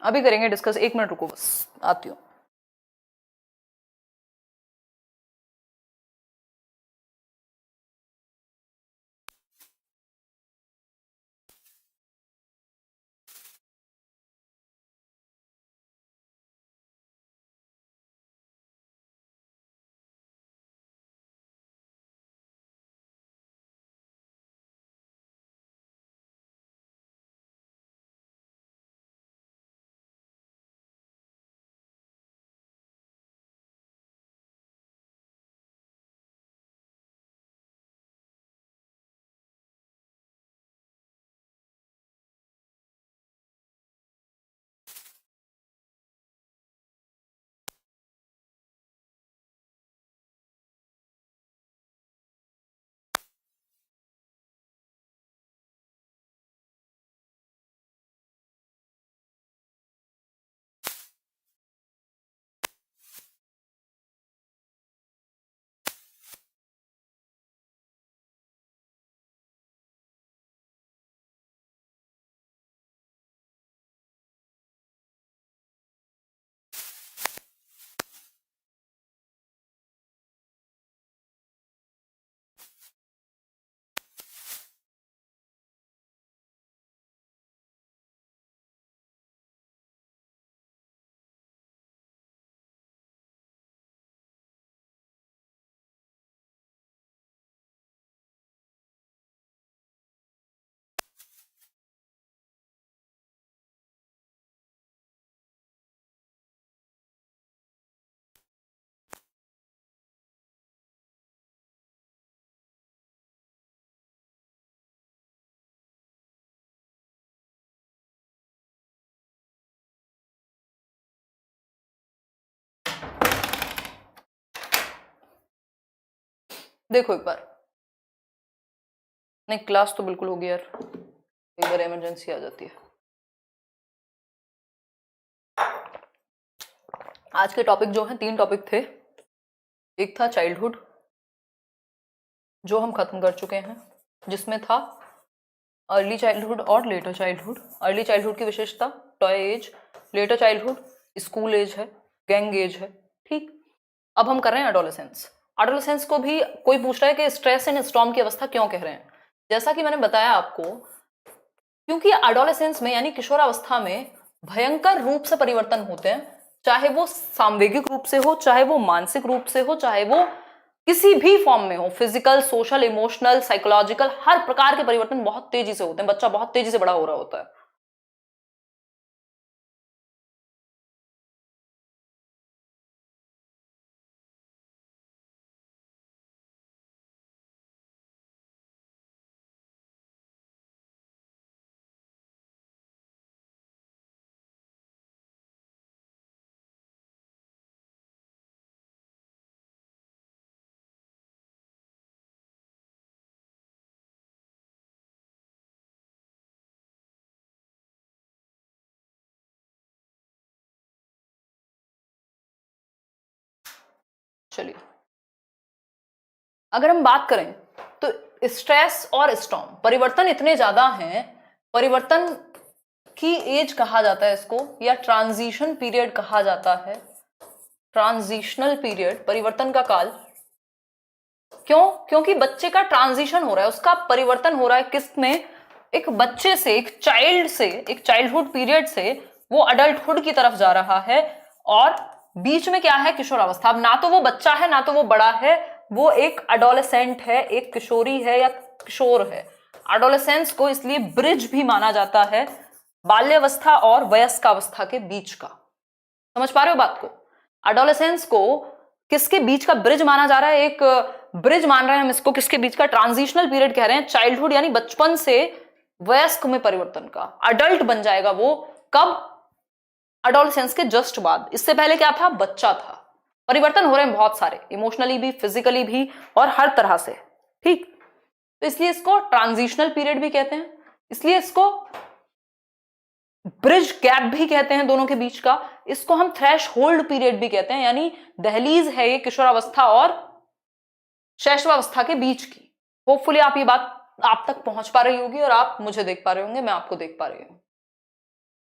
अभी करेंगे डिस्कस, 1 मिनट रुको बस, आती हूँ। देखो एक बार, नहीं क्लास तो बिल्कुल होगी यार, एक बार इमरजेंसी आ जाती है। आज के टॉपिक जो हैं, 3 टॉपिक थे। एक था चाइल्डहुड, जो हम खत्म कर चुके हैं, जिसमें था अर्ली चाइल्डहुड और लेटर चाइल्डहुड। अर्ली चाइल्डहुड की विशेषता toy age, later childhood school age है, गैंग एज है। ठीक, अब हम कर रहे हैं एडोलेसेंस। एडोलेसेंस को भी कोई पूछ रहा है कि स्ट्रेस एंड स्टॉर्म की अवस्था क्यों कह रहे हैं। जैसा कि मैंने बताया आपको, क्योंकि एडोलेसेंस में यानी किशोरावस्था में भयंकर रूप से परिवर्तन होते हैं, चाहे वो सामवेगिक रूप से हो, चाहे वो मानसिक रूप से हो, चाहे वो किसी भी फॉर्म में हो, फिजिकल, सोशल, इमोशनल, साइकोलॉजिकल, हर प्रकार के परिवर्तन बहुत तेजी से होते हैं। बच्चा बहुत तेजी से बड़ा हो रहा होता है। चलिए, अगर हम बात करें तो स्ट्रेस और स्टॉर्म परिवर्तन इतने ज्यादा हैं, परिवर्तन की एज कहा जाता है इसको, या ट्रांजिशन पीरियड कहा जाता है। ट्रांजिशनल पीरियड, परिवर्तन का काल। क्यों? क्योंकि बच्चे का ट्रांजिशन हो रहा है, उसका परिवर्तन हो रहा है किस में, एक बच्चे से, एक चाइल्ड से, एक चाइल्डहुड पीरियड से वो अडल्टहुड की तरफ जा रहा है, और बीच में क्या है, किशोरावस्था। अब ना तो वो बच्चा है ना तो वो बड़ा है, वो एक अडोलेसेंट है, एक किशोरी है या किशोर है। अडोलेसेंस को इसलिए ब्रिज भी माना जाता है बाल्यावस्था और वयस्कावस्था के बीच का। समझ पा रहे हो बात को? अडोलेसेंस को किसके बीच का ब्रिज माना जा रहा है, एक ब्रिज मान रहे हैं हम इसको, किसके बीच का, ट्रांजिशनल पीरियड कह रहे हैं। चाइल्डहुड यानी बचपन से वयस्क में परिवर्तन का, अडल्ट बन जाएगा वो कब, अडोलेसेंस के जस्ट बाद। इससे पहले क्या था, बच्चा था। परिवर्तन हो रहे हैं बहुत सारे, इमोशनली भी, फिजिकली भी, और हर तरह से। ठीक, तो इसलिए इसको ट्रांजिशनल पीरियड भी कहते हैं, इसलिए इसको ब्रिज गैप भी कहते हैं दोनों के बीच का। इसको हम थ्रेश होल्ड पीरियड भी कहते हैं, यानी दहलीज है ये किशोरावस्था और शैशवावस्था के बीच की। होपफुली आप ये बात आप तक पहुंच पा रही होगी, और आप मुझे देख पा रहे होंगे, मैं आपको देख पा रही हूं।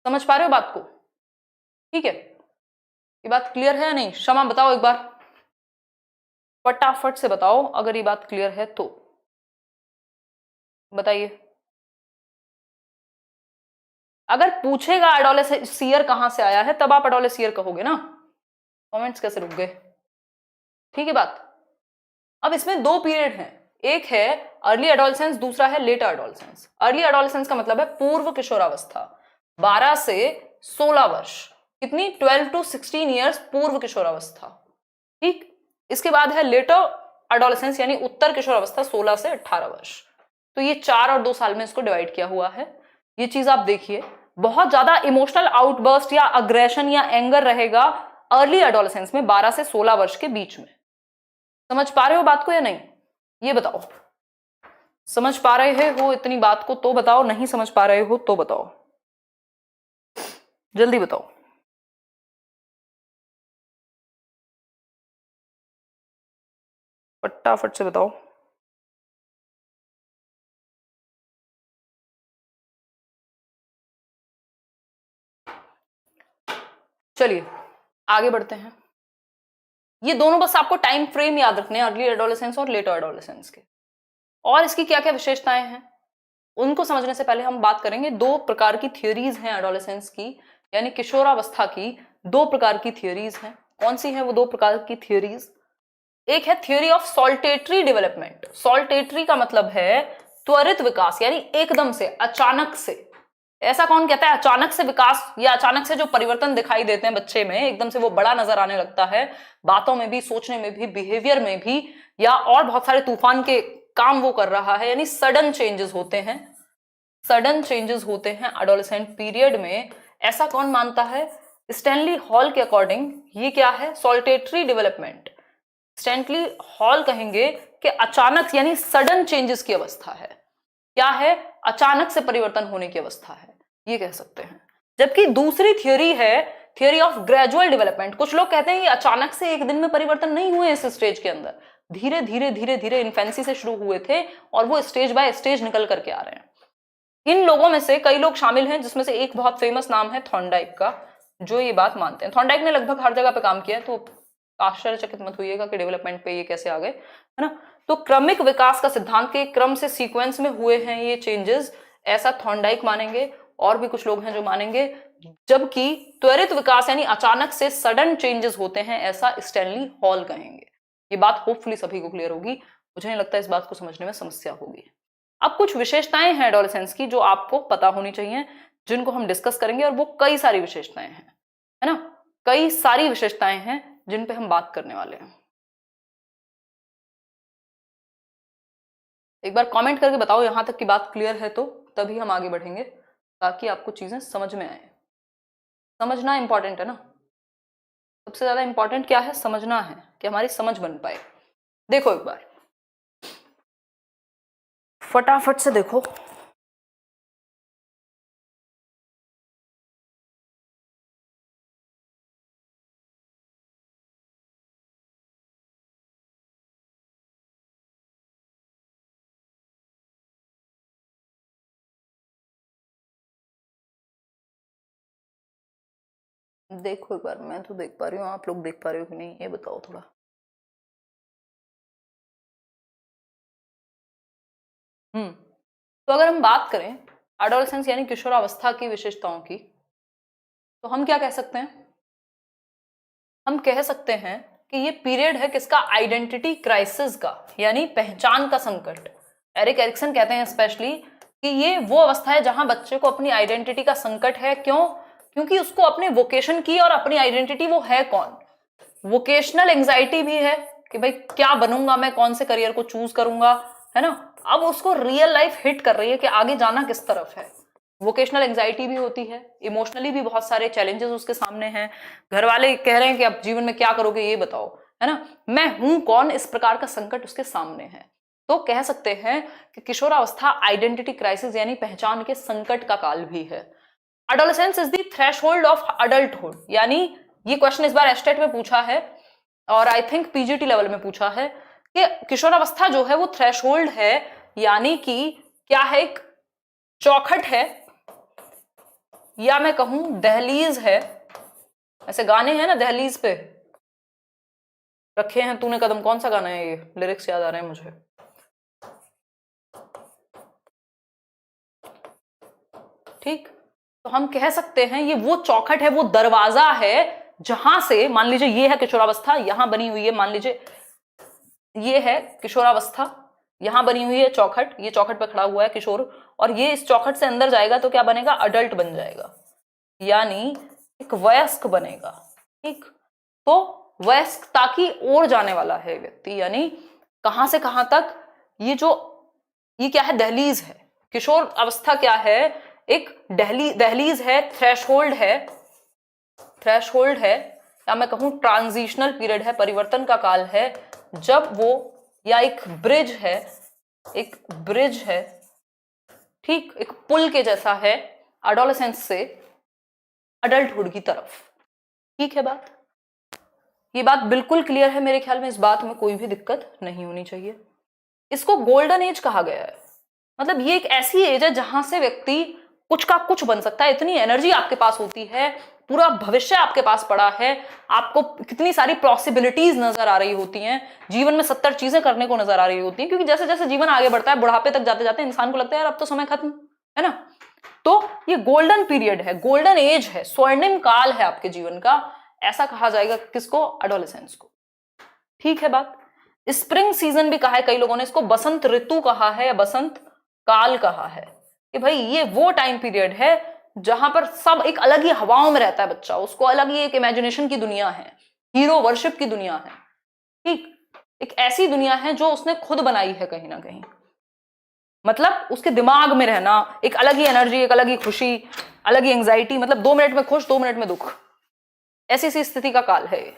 समझ पा रहे हो बात को? ठीक है, ये बात क्लियर है या नहीं? शमा बताओ एक बार, फटाफट से बताओ अगर ये बात क्लियर है तो बताइए। अगर पूछेगा एडोलेसेंसियर कहां से आया है तब आप एडोलेसियर कहोगे ना, कमेंट्स कैसे रुक गए? ठीक है बात। अब इसमें दो पीरियड हैं, एक है अर्ली एडोलेसेंस, दूसरा है लेटर एडोलेसेंस। अर्ली एडोलेसेंस का मतलब है पूर्व किशोरावस्था, 12 से 16 वर्ष, कितनी 12 to 16 ईयर्स पूर्व किशोरावस्था, ठीक। इसके बाद है लेटर एडोलेसेंस यानी उत्तर किशोरावस्था, 16 से 18 वर्ष। तो ये 4 और 2 साल में इसको डिवाइड किया हुआ है। ये चीज आप देखिए, बहुत ज्यादा इमोशनल आउटबर्स्ट या अग्रेशन या एंगर रहेगा अर्ली एडोलेसेंस में 12 से 16 वर्ष के बीच में। समझ पा रहे हो बात को या नहीं? ये बताओ, समझ पा रहे हो इतनी बात को तो बताओ, नहीं समझ पा रहे हो तो बताओ, जल्दी बताओ। फटाफट से बताओ। चलिए आगे बढ़ते हैं। ये दोनों बस आपको टाइम फ्रेम याद रखने हैं, अर्ली एडोलेसेंस और लेटर एडोलेसेंस के। और इसकी क्या क्या विशेषताएं हैं उनको समझने से पहले हम बात करेंगे, दो प्रकार की थियोरीज हैं एडोलेसेंस की, यानी किशोरावस्था की दो प्रकार की थियोरीज हैं। कौन सी हैं वो दो प्रकार की थियोरीज? एक है theory of saltatory development. Saltatory का मतलब है त्वरित विकास, यानी एकदम से, अचानक से। ऐसा कौन कहता है अचानक से विकास या अचानक से जो परिवर्तन दिखाई देते हैं बच्चे में, एकदम से वो बड़ा नजर आने लगता है, बातों में भी, सोचने में भी, बिहेवियर में भी, या और बहुत सारे तूफान के काम वो कर रहा है, यानी सडन चेंजेस होते हैं, सडन चेंजेस होते हैं एडोलेसेंट पीरियड में। ऐसा कौन मानता है? स्टैनली हॉल के अकॉर्डिंग ये क्या है? Saltatory development. स्टैनली हॉल कहेंगे कि अचानक यानी सडन चेंजेस की अवस्था है। क्या है? अचानक से परिवर्तन होने की अवस्था है, ये कह सकते हैं। जबकि दूसरी थियोरी है थियोरी ऑफ ग्रेजुअल डेवलपमेंट। कुछ लोग कहते हैं कि अचानक से एक दिन में परिवर्तन नहीं हुए इस स्टेज के अंदर, धीरे धीरे धीरे धीरे इन्फेंसी से शुरू हुए थे और वो स्टेज बाय स्टेज निकल करके आ रहे हैं। इन लोगों में से कई लोग शामिल हैं, जिसमें से एक बहुत फेमस नाम है थॉर्नडाइक का, जो ये बात मानते हैं। थॉर्नडाइक ने लगभग हर जगह पे काम किया है, तो आश्चर्यचकित मत होइएगा कि डेवलपमेंट पे ये कैसे आ गए, है ना। तो क्रमिक विकास का सिद्धांत के क्रम से सीक्वेंस में हुए हैं ये चेंजेस, ऐसा थॉर्नडाइक मानेंगे। और भी कुछ लोग हैं जो मानेंगे। जबकि त्वरित विकास यानी अचानक से सडन चेंजेस होते हैं, ऐसा स्टैनली हॉल कहेंगे। ये बात होपफुली सभी को क्लियर होगी, मुझे नहीं लगता इस बात को समझने में समस्या होगी। अब कुछ विशेषताएं हैं एडोलेसेंस की जो आपको पता होनी चाहिए, जिनको हम डिस्कस करेंगे, और वो कई सारी विशेषताएं हैं, है ना। कई सारी विशेषताएं हैं जिन पे हम बात करने वाले हैं। एक बार कमेंट करके बताओ यहां तक की बात क्लियर है तो, तभी हम आगे बढ़ेंगे, ताकि आपको चीजें समझ में आए। समझना इंपॉर्टेंट है ना, सबसे ज्यादा इंपॉर्टेंट क्या है? समझना है, कि हमारी समझ बन पाए। देखो एक बार फटाफट से देखो, देखो एक बार, मैं तो देख पा रही हूँ, आप लोग देख पा रहे हो कि नहीं, ये बताओ थोड़ा। तो अगर हम बात करें एडोलेसेंस यानी किशोरावस्था की विशेषताओं की, तो हम क्या कह सकते हैं? हम कह सकते हैं कि ये पीरियड है किसका? आइडेंटिटी क्राइसिस का, यानी पहचान का संकट। एरिक एरिक्सन कहते हैं स्पेशली कि ये वो अवस्था है जहां बच्चे को अपनी आइडेंटिटी का संकट है। क्यों? क्योंकि उसको अपने वोकेशन की और अपनी आइडेंटिटी वो है कौन, वोकेशनल एंजाइटी भी है कि भाई क्या बनूंगा मैं, कौन से करियर को चूज करूंगा, है ना। अब उसको रियल लाइफ हिट कर रही है कि आगे जाना किस तरफ है। वोकेशनल एंजाइटी भी होती है, इमोशनली भी बहुत सारे चैलेंजेस उसके सामने हैं। घर वाले कह रहे हैं कि अब जीवन में क्या करोगे ये बताओ, है ना, मैं हूं कौन, इस प्रकार का संकट उसके सामने है। तो कह सकते हैं कि किशोरावस्था आइडेंटिटी क्राइसिस यानी पहचान के संकट का काल भी है। Adolescence is the threshold of adulthood, यानी ये क्वेश्चन इस बार एस्टेट में पूछा है और आई थिंक पीजीटी लेवल में पूछा है कि किशोरावस्था जो है वो थ्रेशोल्ड है, यानी कि क्या है, एक चौखट है, या मैं कहूं दहलीज है ऐसे गाने हैं ना दहलीज पे रखे हैं, तूने कदम, कौन सा गाना है ये, लिरिक्स याद आ रहे हैं मुझे। ठीक, तो हम कह सकते हैं ये वो चौखट है, वो दरवाजा है जहां से, मान लीजिए ये है किशोरावस्था, यहां बनी हुई है, मान लीजिए ये है किशोरावस्था, यहां बनी हुई है चौखट, ये चौखट पे खड़ा हुआ है किशोर, और ये इस चौखट से अंदर जाएगा तो क्या बनेगा, अडल्ट बन जाएगा, यानी एक वयस्क बनेगा। ठीक, तो वयस्कता की ओर जाने वाला है व्यक्ति, यानी कहां से कहां तक, ये जो, ये क्या है, दहलीज है। किशोर अवस्था क्या है, एक दहलीज है, थ्रेशहोल्ड है, थ्रेशहोल्ड है, या मैं कहूं ट्रांजिशनल पीरियड है, परिवर्तन का काल है, जब वो, या एक ब्रिज है, एक ब्रिज है, ठीक, एक पुल के जैसा है, एडोलेसेंस से अडल्टहुड की तरफ। ठीक है बात, ये बात बिल्कुल क्लियर है मेरे ख्याल में, इस बात में कोई भी दिक्कत नहीं होनी चाहिए। इसको गोल्डन एज कहा गया है, मतलब ये एक ऐसी एज है जहां से व्यक्ति कुछ का कुछ बन सकता है, इतनी एनर्जी आपके पास होती है, पूरा भविष्य आपके पास पड़ा है, आपको कितनी सारी पॉसिबिलिटीज नजर आ रही होती हैं, जीवन में 70 चीजें करने को नजर आ रही होती हैं, क्योंकि जैसे जैसे जीवन आगे बढ़ता है, बुढ़ापे तक जाते जाते इंसान को लगता है यार अब तो समय खत्म है ना। तो ये गोल्डन पीरियड है, गोल्डन एज है, स्वर्णिम काल है आपके जीवन का, ऐसा कहा जाएगा किसको, एडोलेसेंस को। ठीक है बात, स्प्रिंग सीजन भी कहा है कई लोगों ने, इसको बसंत ऋतु कहा है या बसंत काल कहा है, कि भाई ये वो टाइम पीरियड है जहां पर सब एक अलग ही हवाओं में रहता है बच्चा, उसको अलग ही एक इमेजिनेशन की दुनिया है, हीरो वर्शिप की दुनिया है। ठीक, एक ऐसी दुनिया है जो उसने खुद बनाई है कहीं ना कहीं, मतलब उसके दिमाग में रहना, एक अलग ही एनर्जी, एक अलग ही खुशी, अलग ही एंग्जाइटी, मतलब 2 मिनट में खुश 2 मिनट में दुख, ऐसी सी स्थिति का काल है ये।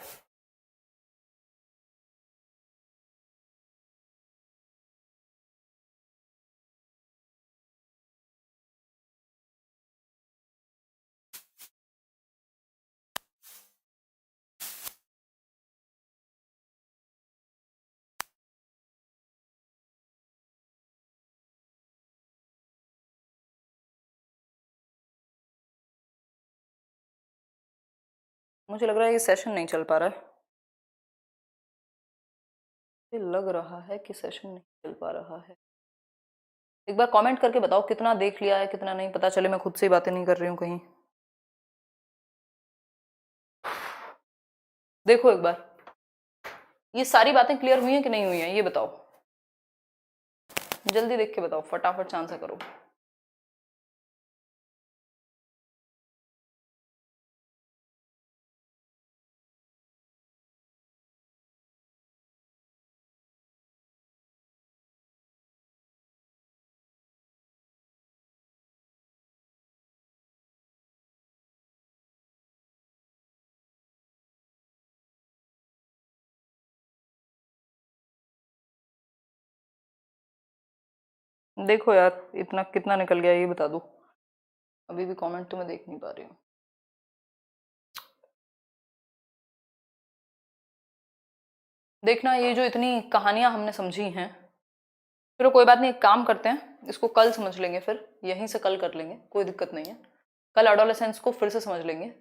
मुझे लग रहा है ये सेशन नहीं चल पा रहा है, मुझे लग रहा है कि सेशन नहीं चल पा रहा है। एक बार कमेंट करके बताओ कितना देख लिया है, कितना नहीं, पता चले मैं खुद से ही बातें नहीं कर रही हूँ कहीं। देखो एक बार, ये सारी बातें क्लियर हुई हैं कि नहीं हुई हैं, ये बताओ, जल्दी देख के बताओ, फटाफट से आंसर करो। देखो यार इतना कितना निकल गया ये बता दो, अभी भी कमेंट तो मैं देख नहीं पा रही हूँ। देखना, ये जो इतनी कहानियां हमने समझी हैं, चलो कोई बात नहीं, एक काम करते हैं, इसको कल समझ लेंगे, फिर यहीं से कल कर लेंगे, कोई दिक्कत नहीं है, कल एडोलेसेंस को फिर से समझ लेंगे।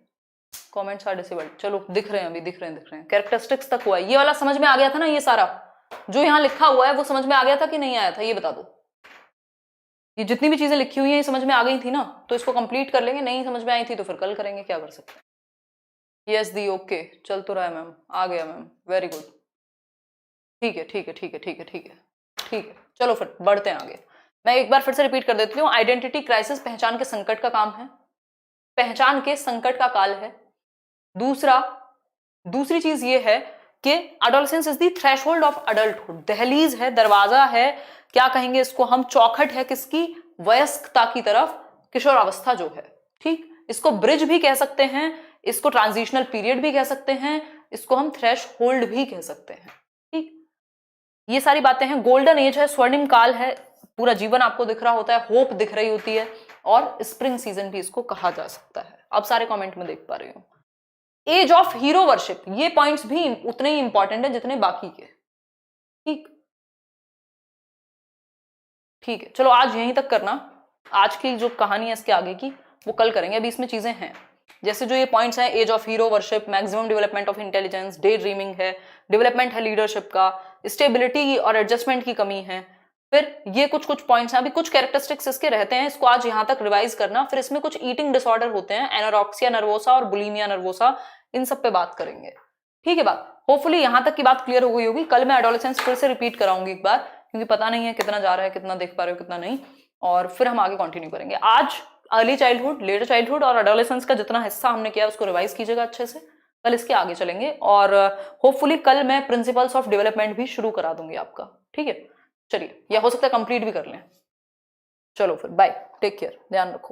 कमेंट्स आर डिसेबल्ड, चलो दिख रहे हैं, अभी दिख रहे हैं, दिख रहे हैं, कैरेक्टरिस्टिक्स तक हुआ है, ये वाला समझ में आ गया था ना, ये सारा जो यहाँ लिखा हुआ है वो समझ में आ गया था कि नहीं आया था, ये बता दो। ये जितनी भी चीजें लिखी हुई हैं ये समझ में आ गई थी ना, तो इसको कंप्लीट कर लेंगे, नहीं समझ में आई थी तो फिर कल करेंगे, क्या कर सकते हैं। यस दी, ओके, चल तो रहा है मैम, आ गया मैम, वेरी गुड, ठीक है ठीक है ठीक है ठीक है ठीक है ठीक है, चलो फिर बढ़ते हैं आगे। मैं एक बार फिर से रिपीट कर देती हूँ, आइडेंटिटी क्राइसिस पहचान के संकट का काम है, पहचान के संकट का काल है। दूसरा, दूसरी चीज ये है कि adolescence is the threshold of adulthood, दहलीज है, दरवाजा है, क्या कहेंगे इसको हम, चौखट है किसकी, वयस्कता की तरफ, किशोरावस्था जो है। ठीक, इसको ब्रिज भी कह सकते हैं, इसको ट्रांजिशनल पीरियड भी कह सकते हैं, इसको हम थ्रेशहोल्ड भी कह सकते हैं। ठीक, ये सारी बातें हैं, गोल्डन एज है, स्वर्णिम काल है, पूरा जीवन आपको दिख रहा होता है, होप दिख रही होती है, और स्प्रिंग सीजन भी इसको कहा जा सकता है। अब सारे कमेंट में देख पा रही हूँ। एज ऑफ हीरो वर्शिप, ये पॉइंट्स भी उतने ही इंपॉर्टेंट है जितने बाकी के। ठीक, ठीक है, चलो आज यहीं तक करना, आज की जो कहानी है इसके आगे की वो कल करेंगे, अभी इसमें चीजें हैं, जैसे जो ये पॉइंट्स हैं, age of hero worship, maximum development of intelligence, day dreaming है, डेवलपमेंट है लीडरशिप का, स्टेबिलिटी और एडजस्टमेंट की कमी है। फिर ये कुछ पॉइंट्स हैं, अभी कुछ कैरेक्टरिस्टिक्स इसके रहते हैं, इसको आज यहां तक रिवाइज करना। फिर इसमें कुछ ईटिंग डिसऑर्डर होते हैं, एनोरेक्सिया नर्वोसा और बुलिमिया नर्वोसा, इन सब पे बात करेंगे। ठीक है बात, होपफुली यहां तक की बात क्लियर हो गई होगी। कल मैं एडोलेसेंस फिर से रिपीट कराऊंगी एक बार, क्योंकि पता नहीं है कितना जा रहा है, कितना देख पा रहे हो कितना नहीं, और फिर हम आगे कंटिन्यू करेंगे। आज अर्ली चाइल्डहुड, लेटर चाइल्डहुड और एडोलेसेंस का जितना हिस्सा हमने किया उसको रिवाइज कीजिएगा अच्छे से। कल इसके आगे चलेंगे और होपफुली कल मैं प्रिंसिपल्स ऑफ डेवलपमेंट भी शुरू करा दूंगी आपका। ठीक है, चलिए, या हो सकता है कंप्लीट भी कर लें। चलो फिर बाय, टेक केयर, ध्यान रखो।